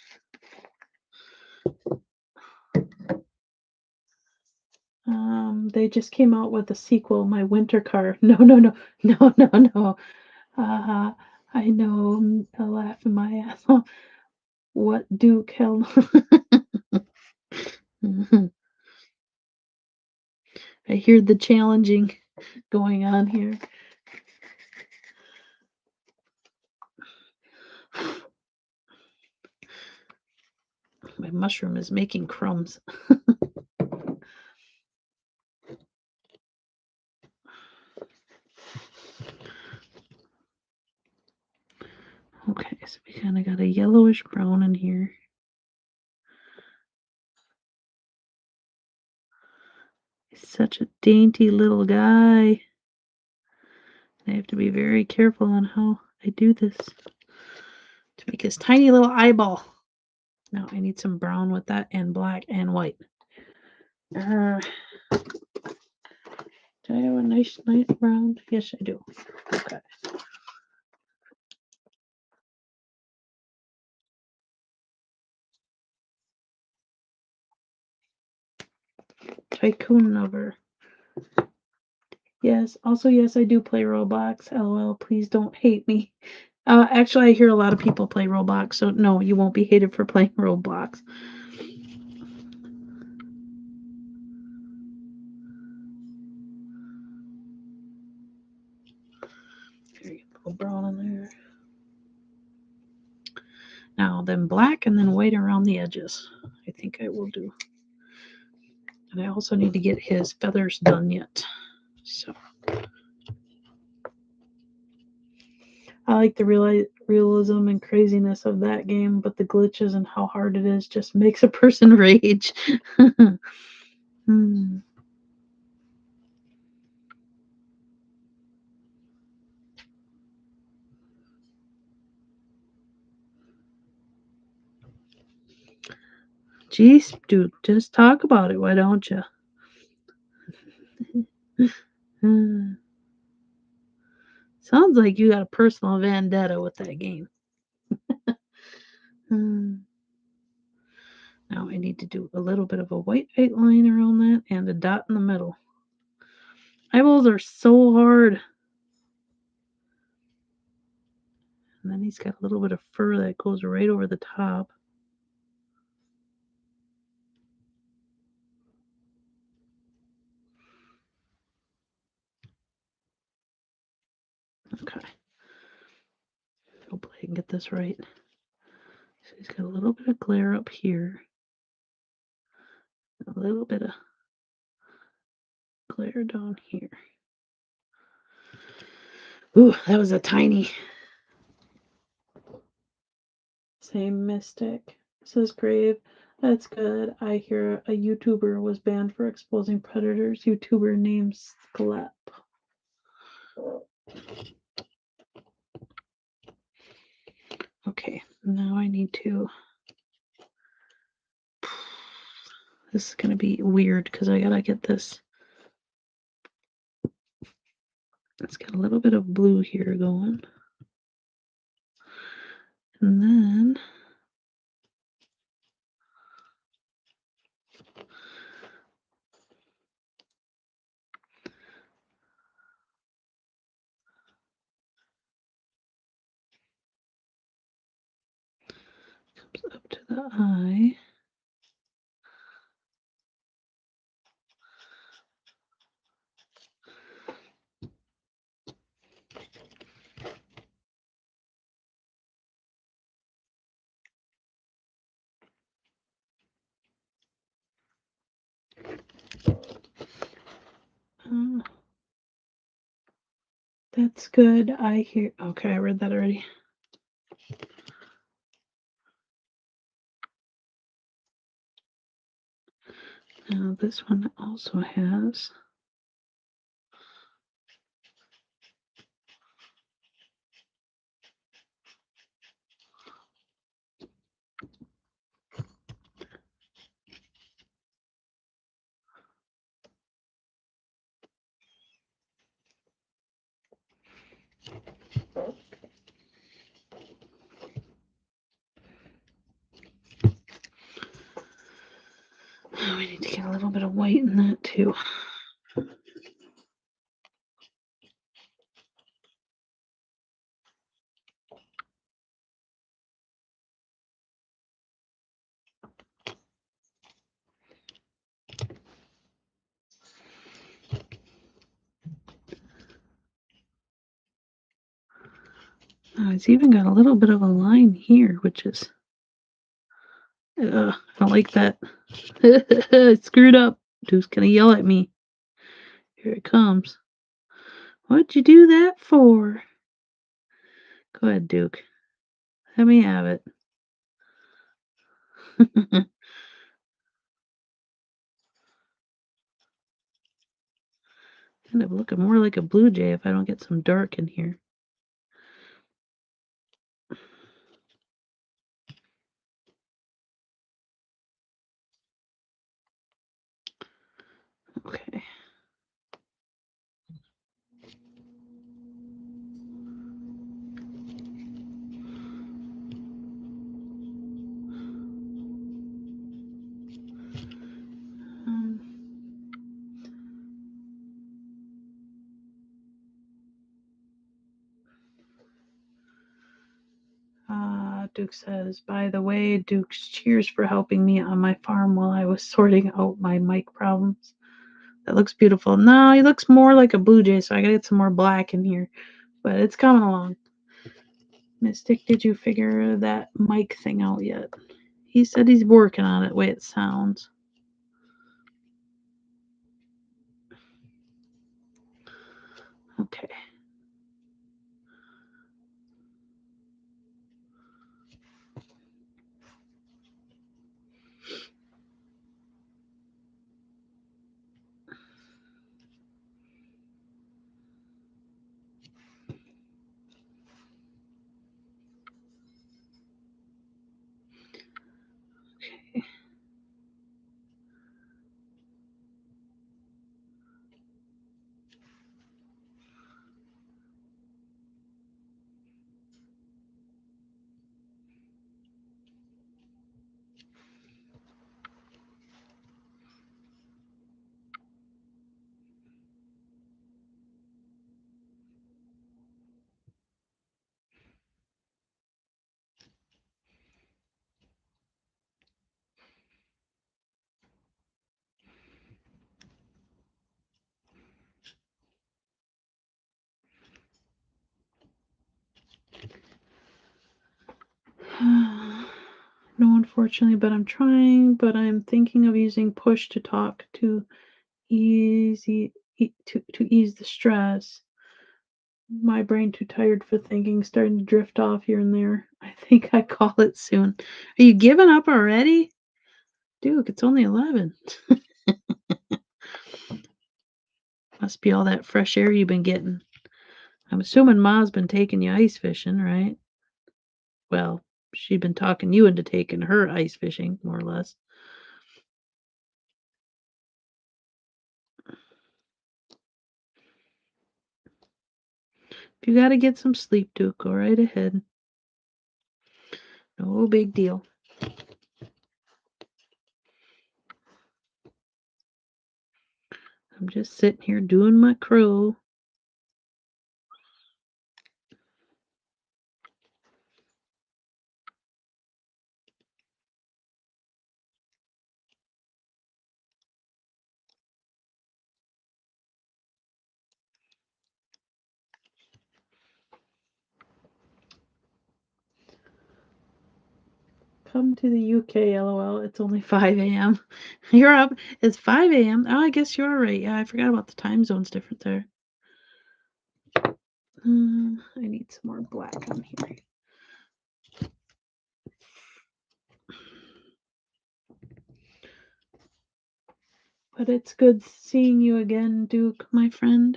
They just came out with a sequel, My Winter Car. No, no, no, no, no, no. I know. I'll laugh in my ass off. What Duke hell? I hear the challenging going on here. My mushroom is making crumbs. Okay, so we kind of got a yellowish brown in here. He's such a dainty little guy. I have to be very careful on how I do this. his tiny little eyeball. Now I need some brown with that and black and white. Do I have a nice brown? Yes, I do. Okay. Tycoon lover. Yes. Also, yes, I do play Roblox. LOL. Please don't hate me. Actually, I hear a lot of people play Roblox, so no, you won't be hated for playing Roblox. There you go, brown in there. Now, then black and then white around the edges. I think I will do. And I also need to get his feathers done yet. So I like the realism and craziness of that game, but the glitches and how hard it is just makes a person rage. Hmm. Jeez, dude, just talk about it. Why don't you? Sounds like you got a personal vendetta with that game. Now I need to do a little bit of a white outline around that and a dot in the middle. Eyeballs are so hard. And then he's got a little bit of fur that goes right over the top. Okay. Hopefully I can get this right. So he's got a little bit of glare up here. A little bit of glare down here. Ooh, that was a tiny. Same Mystic, says Grave. That's good. I hear a YouTuber was banned for exposing predators. YouTuber named Sklep. Okay, now I need to. This is going to be weird because I gotta get this. It's got a little bit of blue here going. And then comes up to the eye. That's good. I hear. Okay, I read that already. Now this one also has. Oh, we need to get a little bit of white in that too. Oh, it's even got a little bit of a line here, which is. I don't like that. It's screwed up. Duke's gonna yell at me. Here it comes. What'd you do that for? Go ahead, Duke. Let me have it. End up looking more like a blue jay if I don't get some dark in here. Okay. Um, Duke says, by the way, Duke's, cheers for helping me on my farm while I was sorting out my mic problems. That looks beautiful. No, he looks more like a blue jay, so I gotta get some more black in here. But it's coming along. Mystic, did you figure that mic thing out yet? He said he's working on it, the way it sounds. Okay. No, unfortunately, but I'm trying. But I'm thinking of using push to talk to to ease the stress. My brain too tired for thinking, starting to drift off here and there. I think I call it soon. Are you giving up already? Duke, it's only 11. Must be all that fresh air you've been getting. I'm assuming Ma's been taking you ice fishing, right? Well, she'd been talking you into taking her ice fishing, more or less. If you gotta get some sleep, Duke, go right ahead. No big deal. I'm just sitting here doing my crow. Come to the UK, lol. It's only 5 a.m. You're up. It's 5 a.m. Oh, I guess you're right. Yeah, I forgot about the time zones different there. I need some more black on here. But it's good seeing you again, Duke, my friend.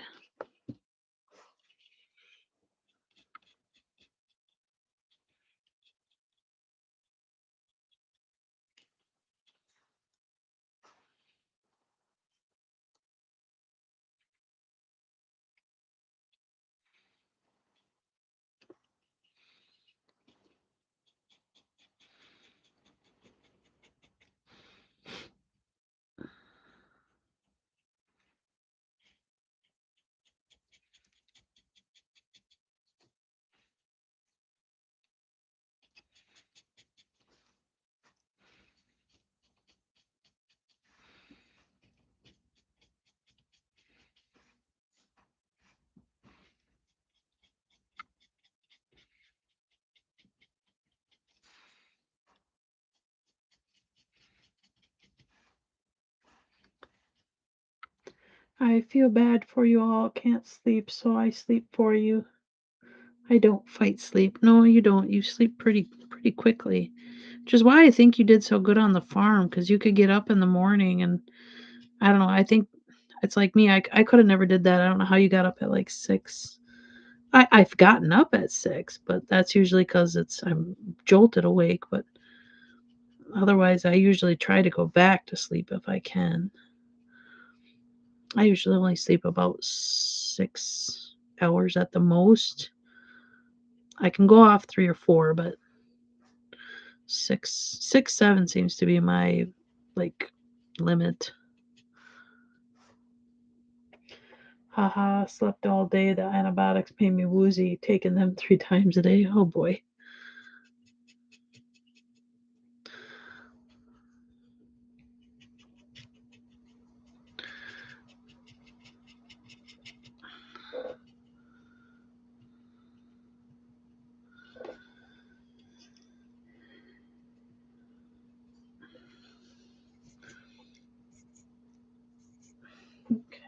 I feel bad for you all. Can't sleep, so I sleep for you. I don't fight sleep. No, you don't. You sleep pretty quickly. Which is why I think you did so good on the farm, because you could get up in the morning and I don't know. I think it's like me. I could have never did that. I don't know how you got up at like 6. I've gotten up at 6, but that's usually because I'm jolted awake. But otherwise, I usually try to go back to sleep if I can. I usually only sleep about 6 hours at the most. I can go off 3 or 4, but 6, 7 seems to be my, like, limit. Haha, slept all day. The antibiotics made me woozy. Taking them 3 times a day. Oh boy.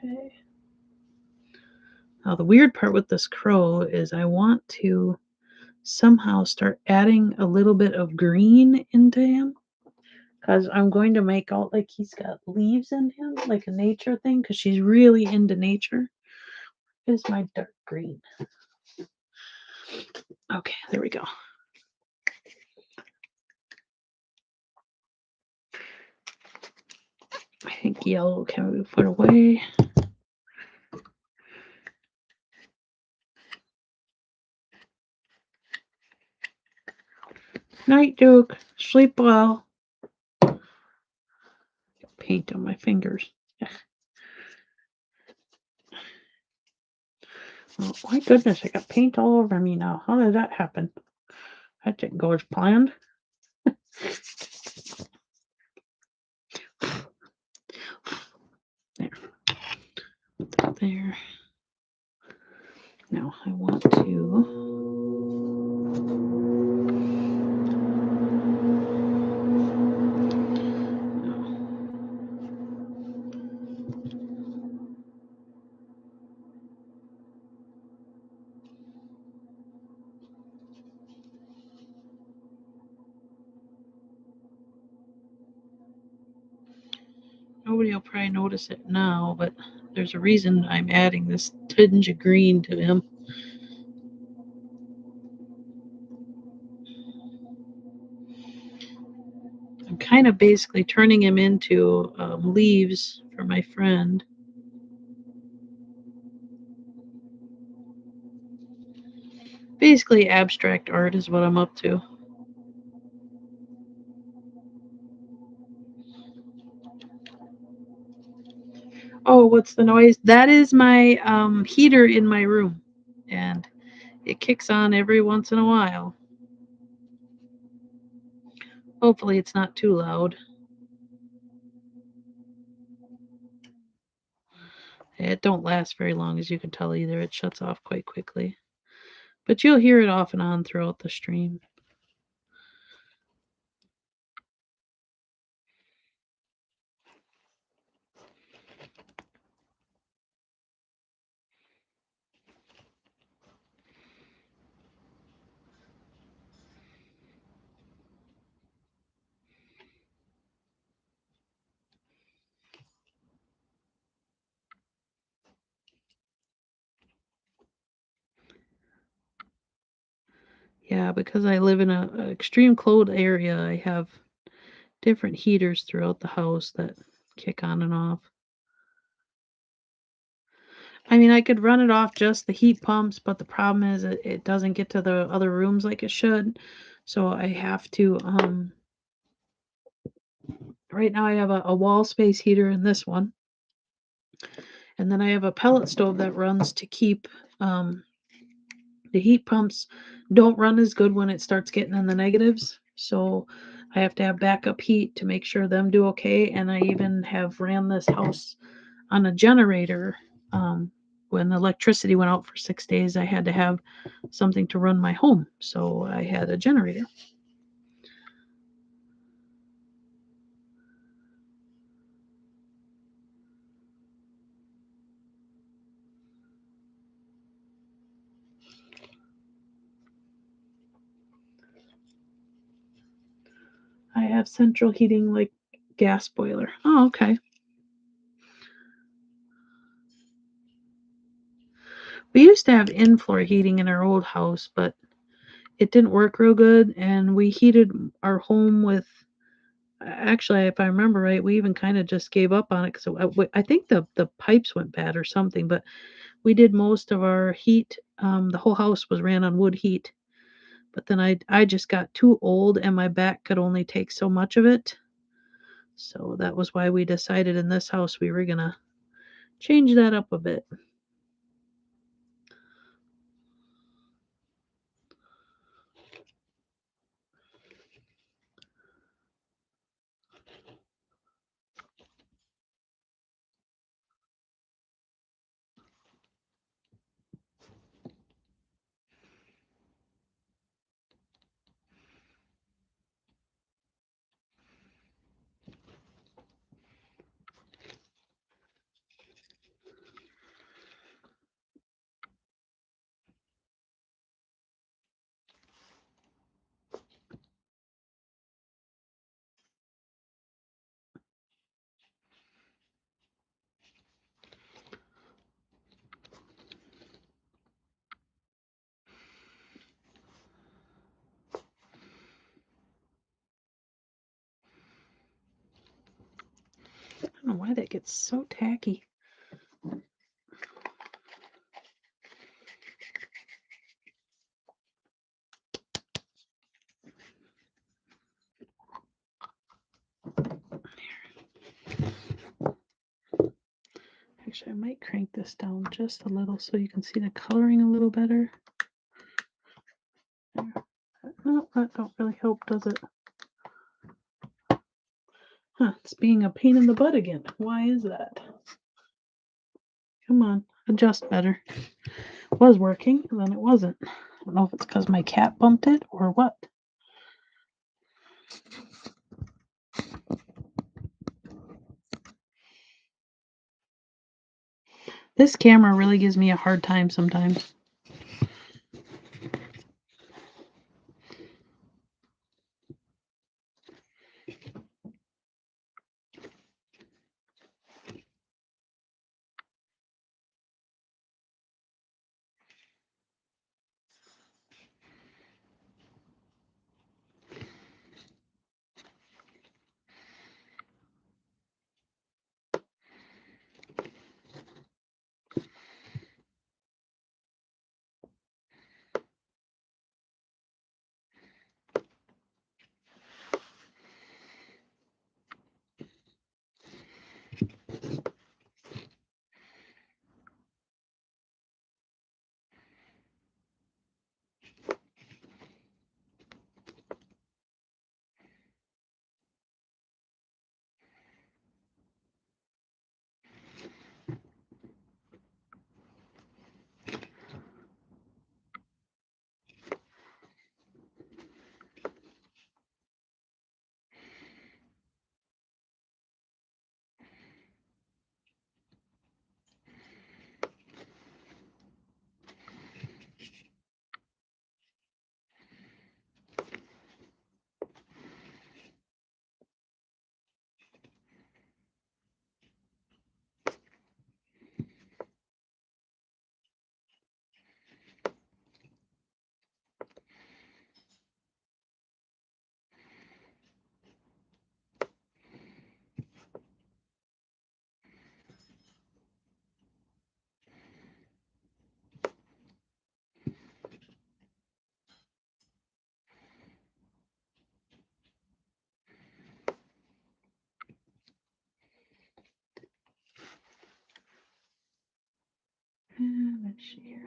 Okay. Now the weird part with this crow is I want to somehow start adding a little bit of green into him, because I'm going to make out like he's got leaves in him, like a nature thing, because she's really into nature. Is my dark green. Okay, there we go. I think yellow can be put away. Night, Duke. Sleep well. Paint on my fingers. Oh, my goodness, I got paint all over me now. How did that happen? That didn't go as planned. There. Put that there. Now I want to... Nobody will probably notice it now, but there's a reason I'm adding this tinge of green to him. I'm kind of basically turning him into leaves for my friend. Basically, abstract art is what I'm up to. Oh, what's the noise? That is my heater in my room, and it kicks on every once in a while. Hopefully it's not too loud. It don't last very long, as you can tell either. It shuts off quite quickly. But you'll hear it off and on throughout the stream. Yeah, because I live in an extreme cold area, I have different heaters throughout the house that kick on and off. I mean, I could run it off just the heat pumps, but the problem is it doesn't get to the other rooms like it should. So I have to, right now I have a wall space heater in this one. And then I have a pellet stove that runs to keep, the heat pumps don't run as good when it starts getting in the negatives. So I have to have backup heat to make sure them do okay. And I even have ran this house on a generator. When the electricity went out for 6 days, I had to have something to run my home. So I had a generator. I have central heating, like gas boiler. Oh, okay. We used to have in-floor heating in our old house, but it didn't work real good, and we heated our home with Actually, if I remember right, we even kinda just gave up on it 'cause I think the pipes went bad or something, but we did most of our heat, the whole house was ran on wood heat, but then I just got too old and my back could only take so much of it, so that was why we decided in this house we were gonna change that up a bit. I don't know why that gets so tacky. Actually, I might crank this down just a little so you can see the coloring a little better. There. No, that don't really help, does it? Huh, it's being a pain in the butt again. Why is that? Come on, adjust better. It was working, and then it wasn't. I don't know if it's because my cat bumped it or what. This camera really gives me a hard time sometimes. Let's see here.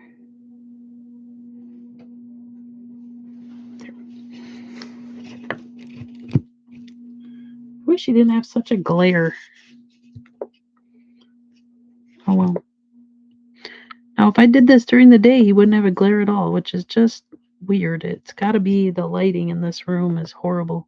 Wish he didn't have such a glare. Oh well. Now, if I did this during the day, he wouldn't have a glare at all, which is just weird. It's got to be the lighting in this room is horrible.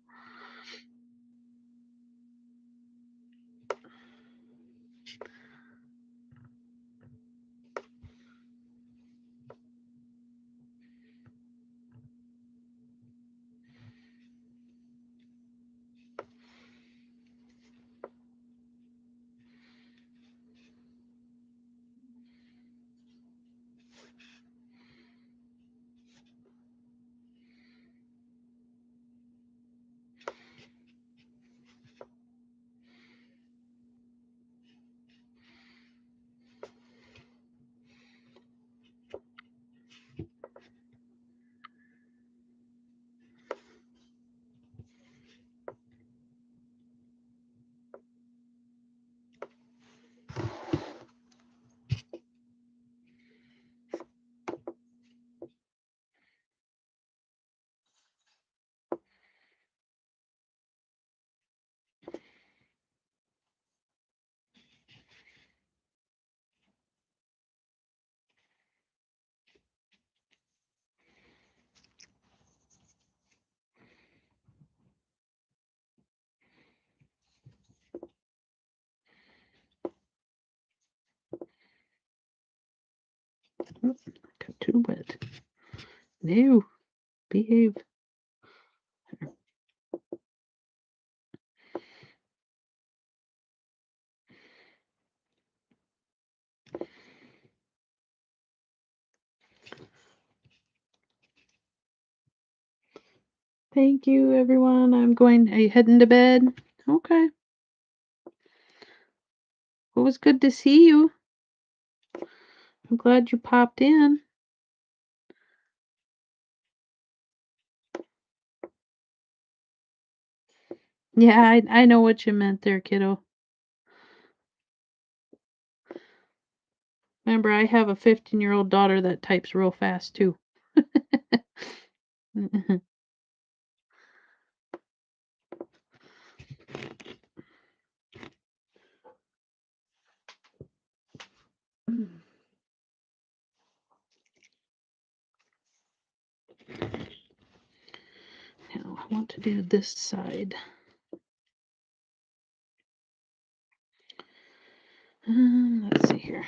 Got too wet. No, behave. Thank you, everyone. Are you heading to bed? Okay. Well, it was good to see you. I'm glad you popped in. Yeah, I know what you meant there, kiddo. Remember, I have a 15-year-old daughter that types real fast too. Now I want to do this side. Let's see here.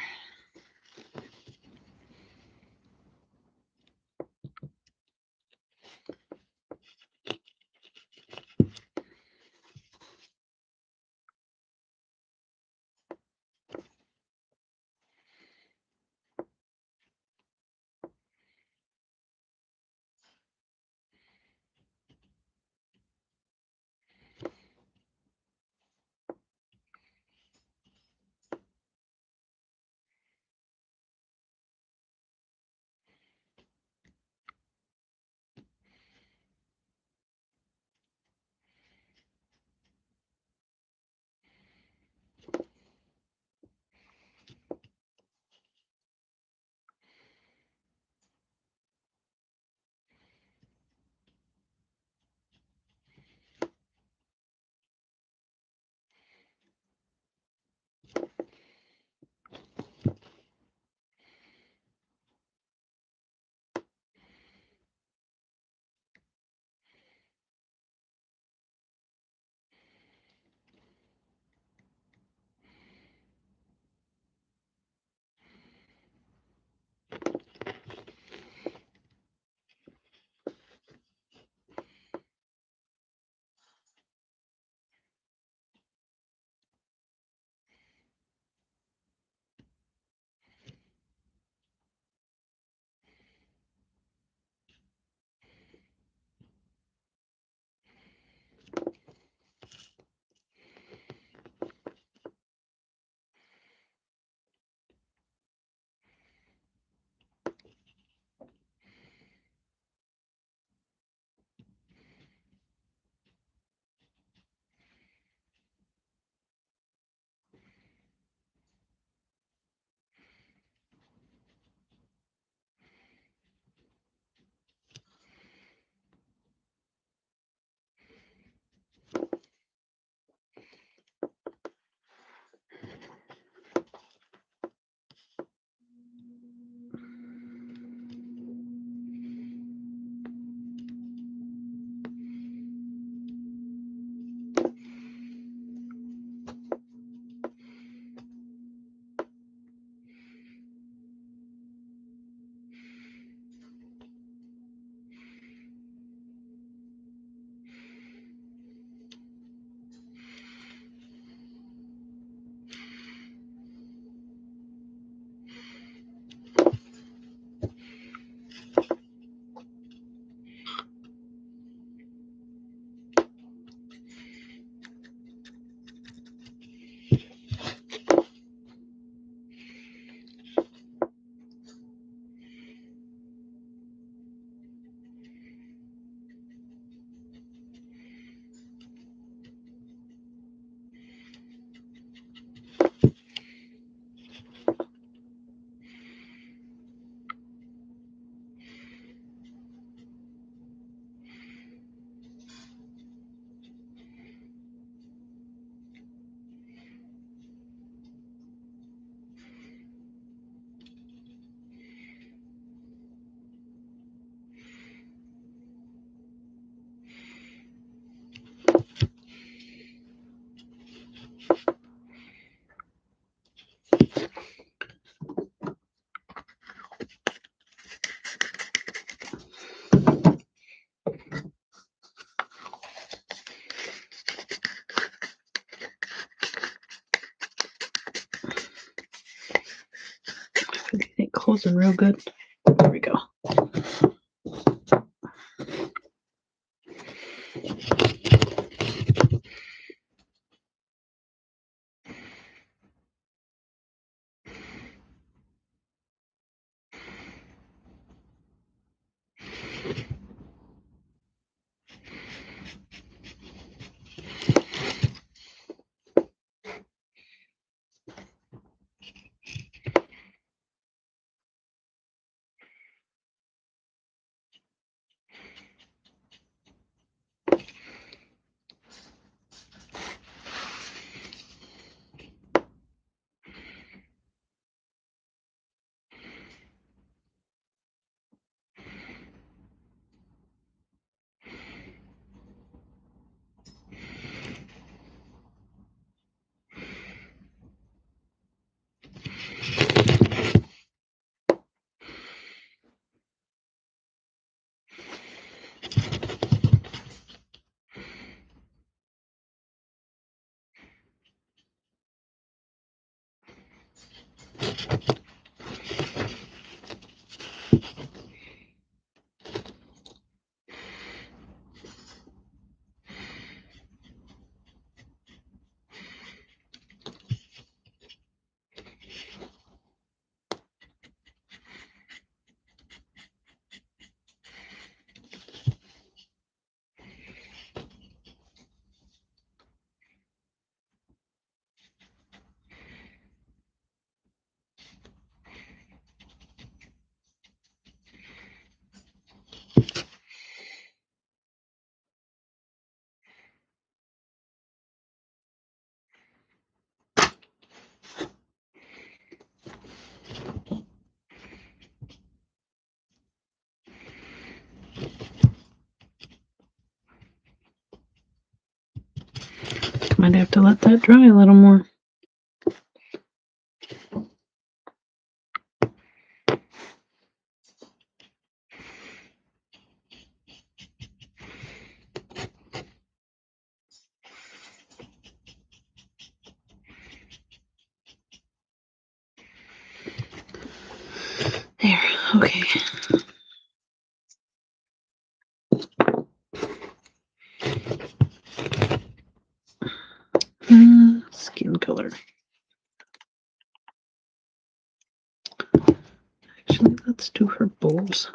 closing real good. There we go. Might have to let that dry a little more. There, okay. Skin color. Actually, let's do her bows.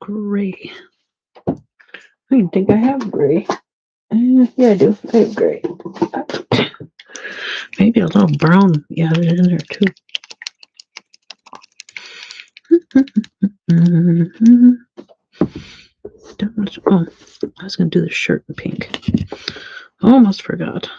gray. I don't think I have gray. Yeah, I do. I have gray. Maybe a little brown. Yeah, there's in there too. Oh, I was going to do the shirt in pink. Almost forgot.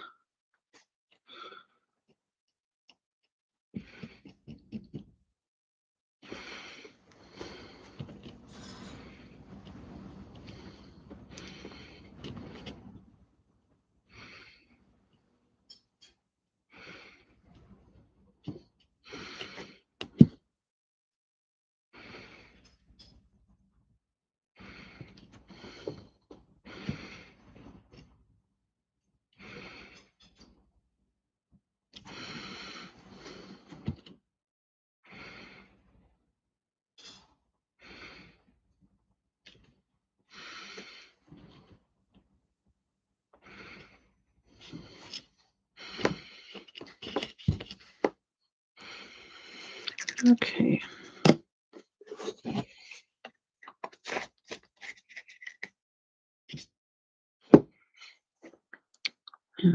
Okay. Yeah.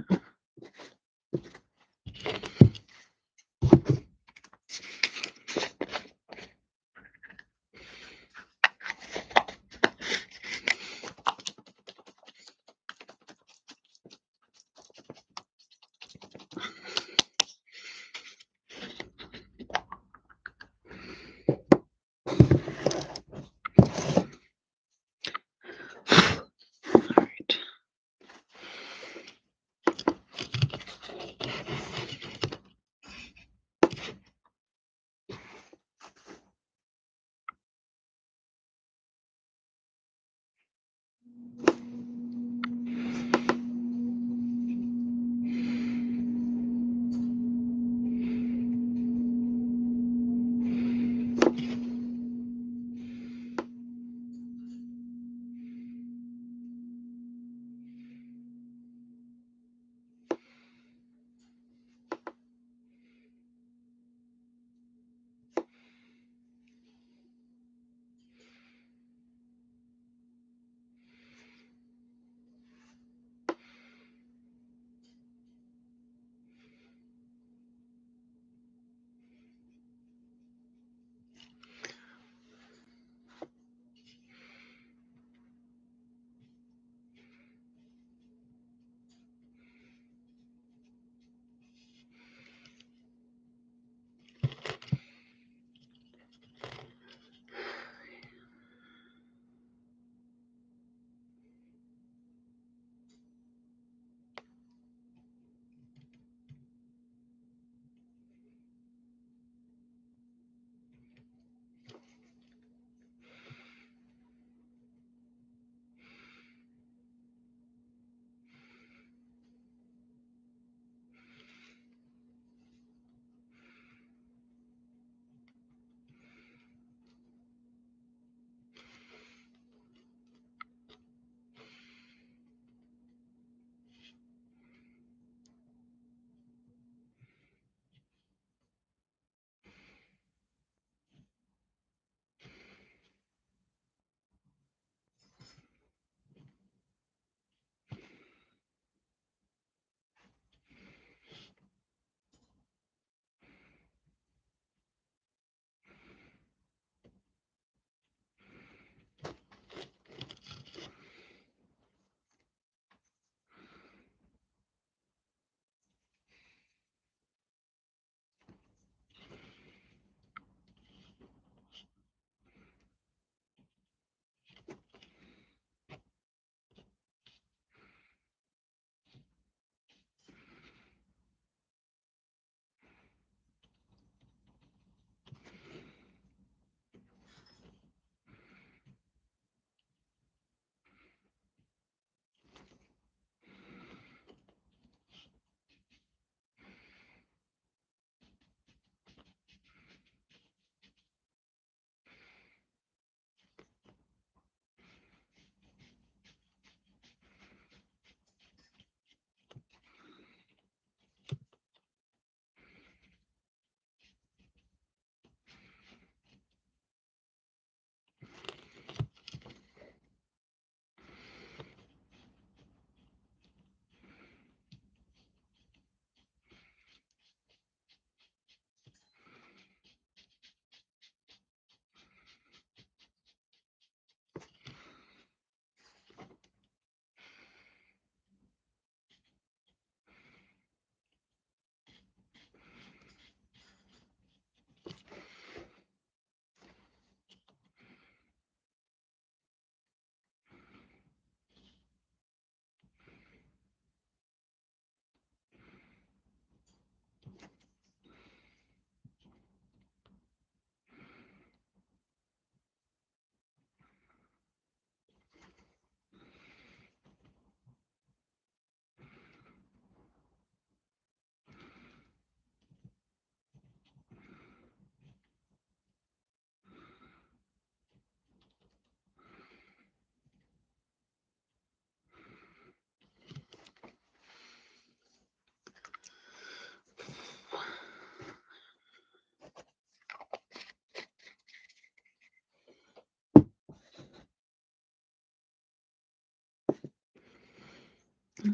I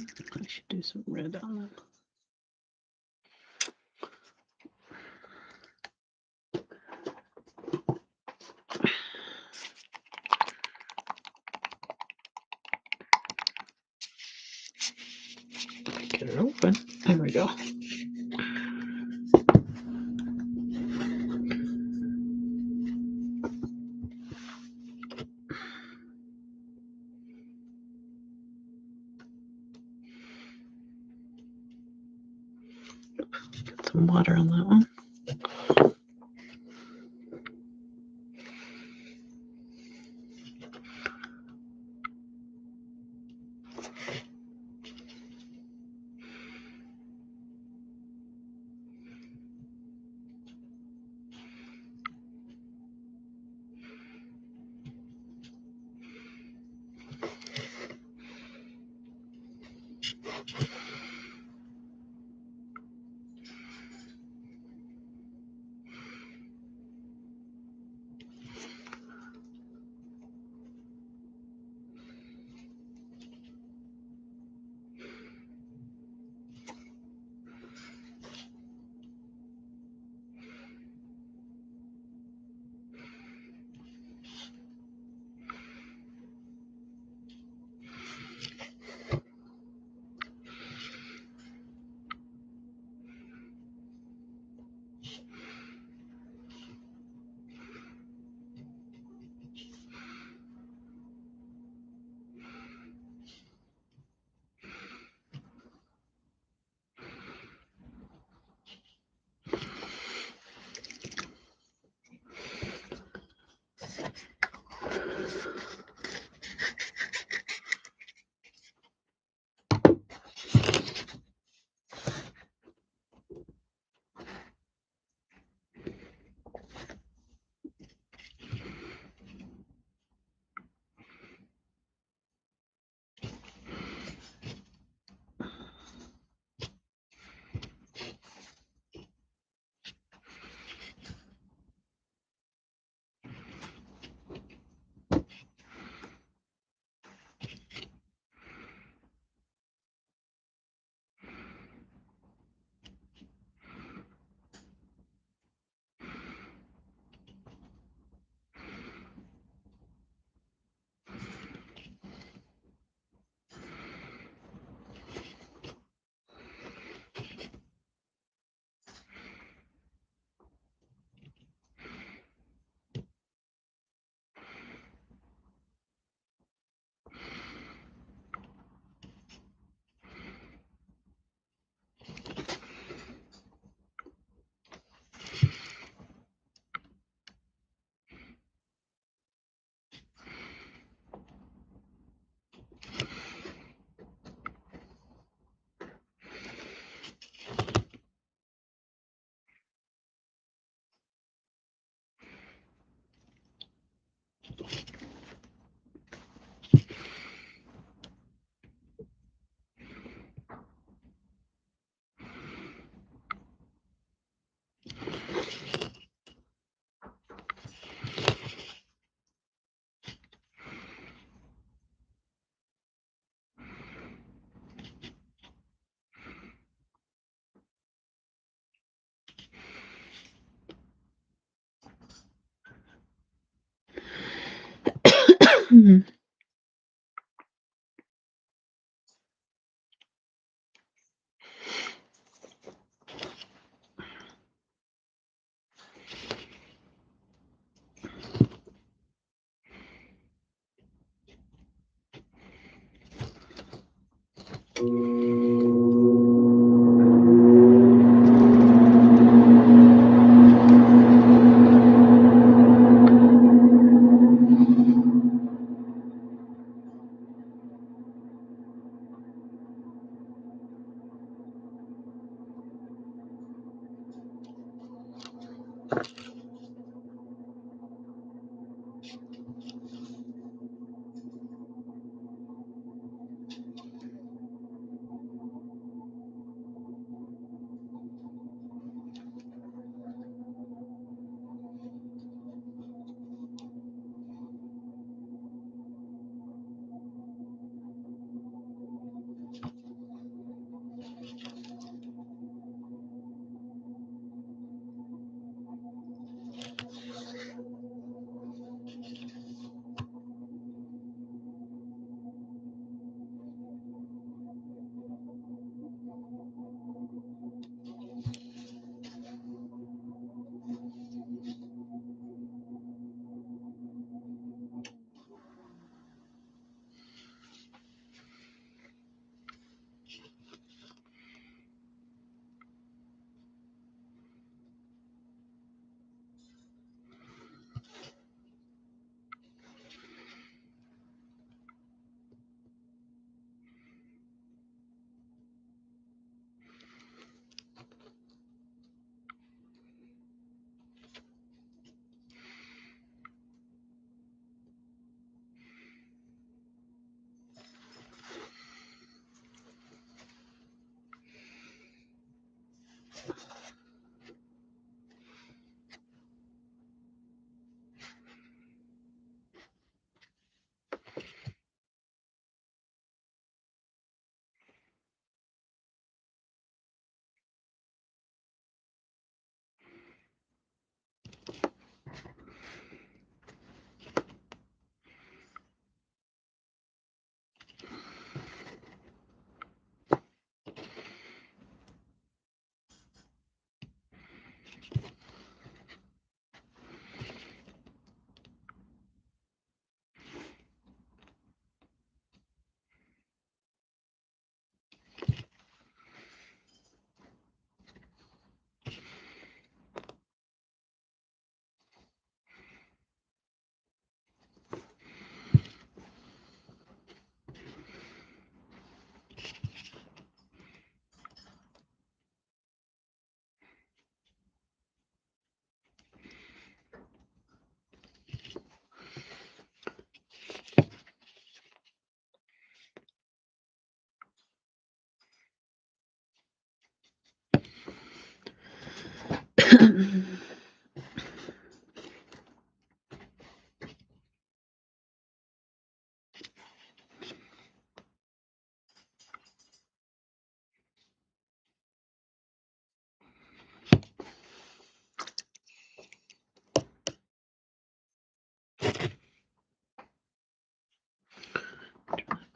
should do some red on that. Get it open. There we go. Get some water on that one.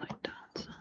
light down some.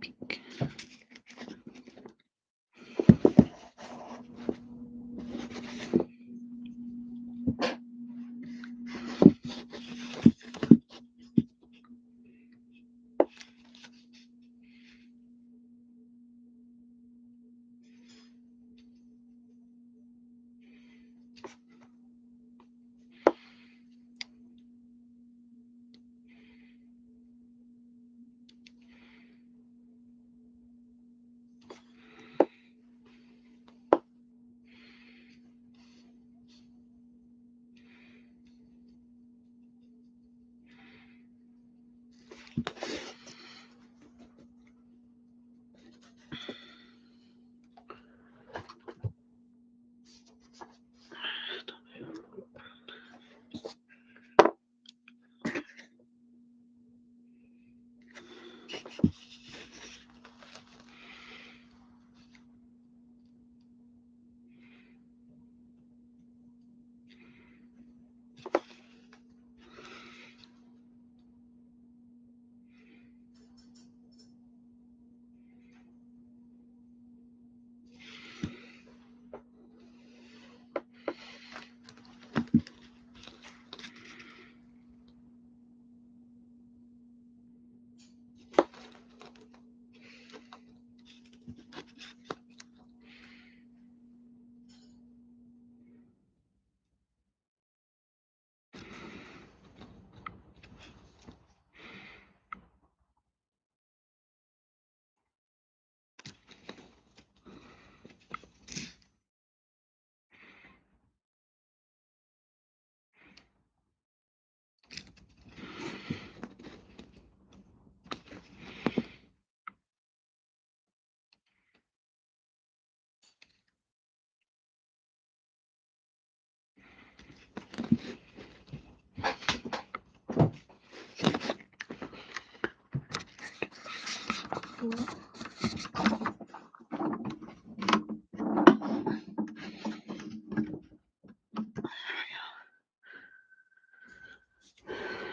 Pink.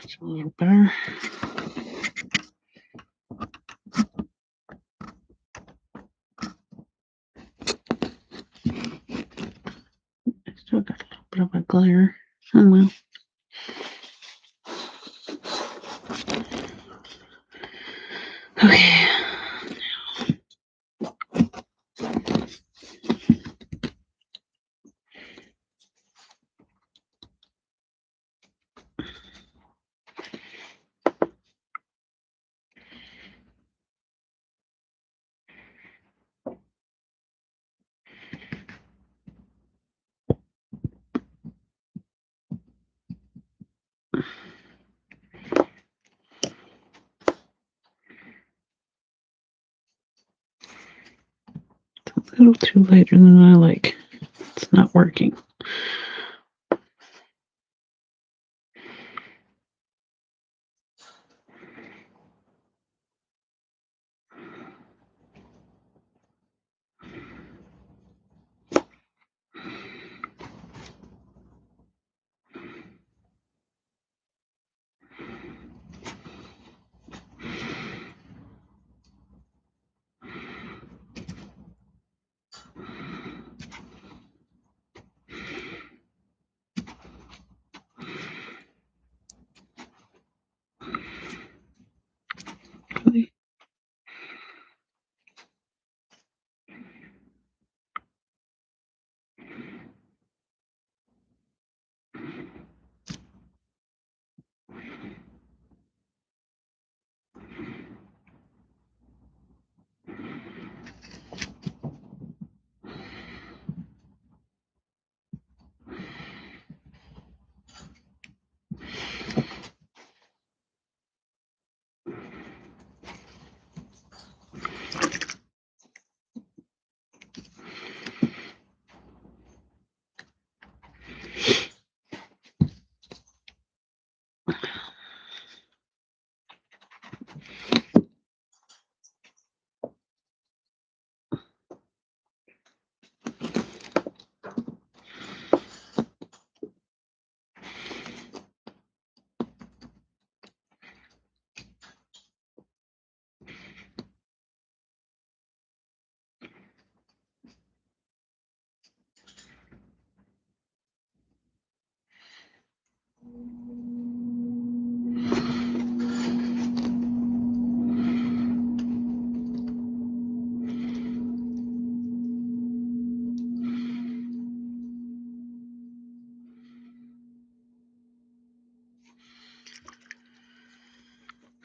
It's a little better. I still got a little bit of a glare. Oh well. Okay. a little too lighter than I like. It's not working. Really?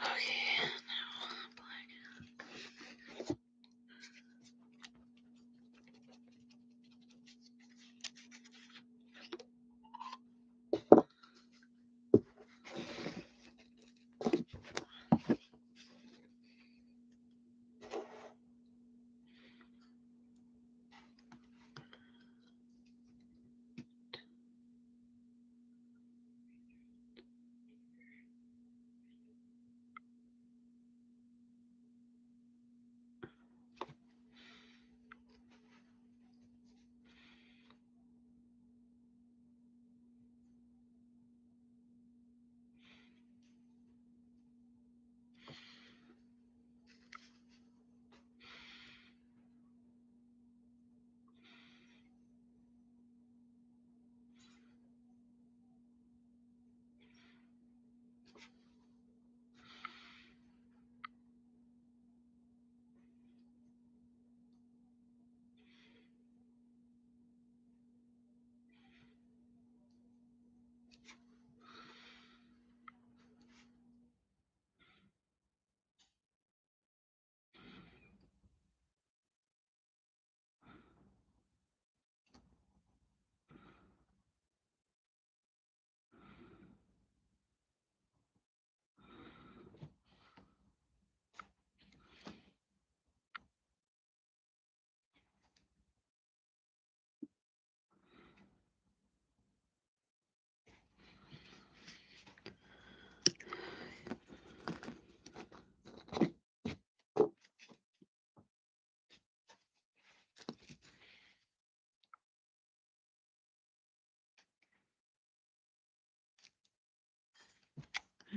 Okay.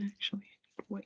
Actually, wait.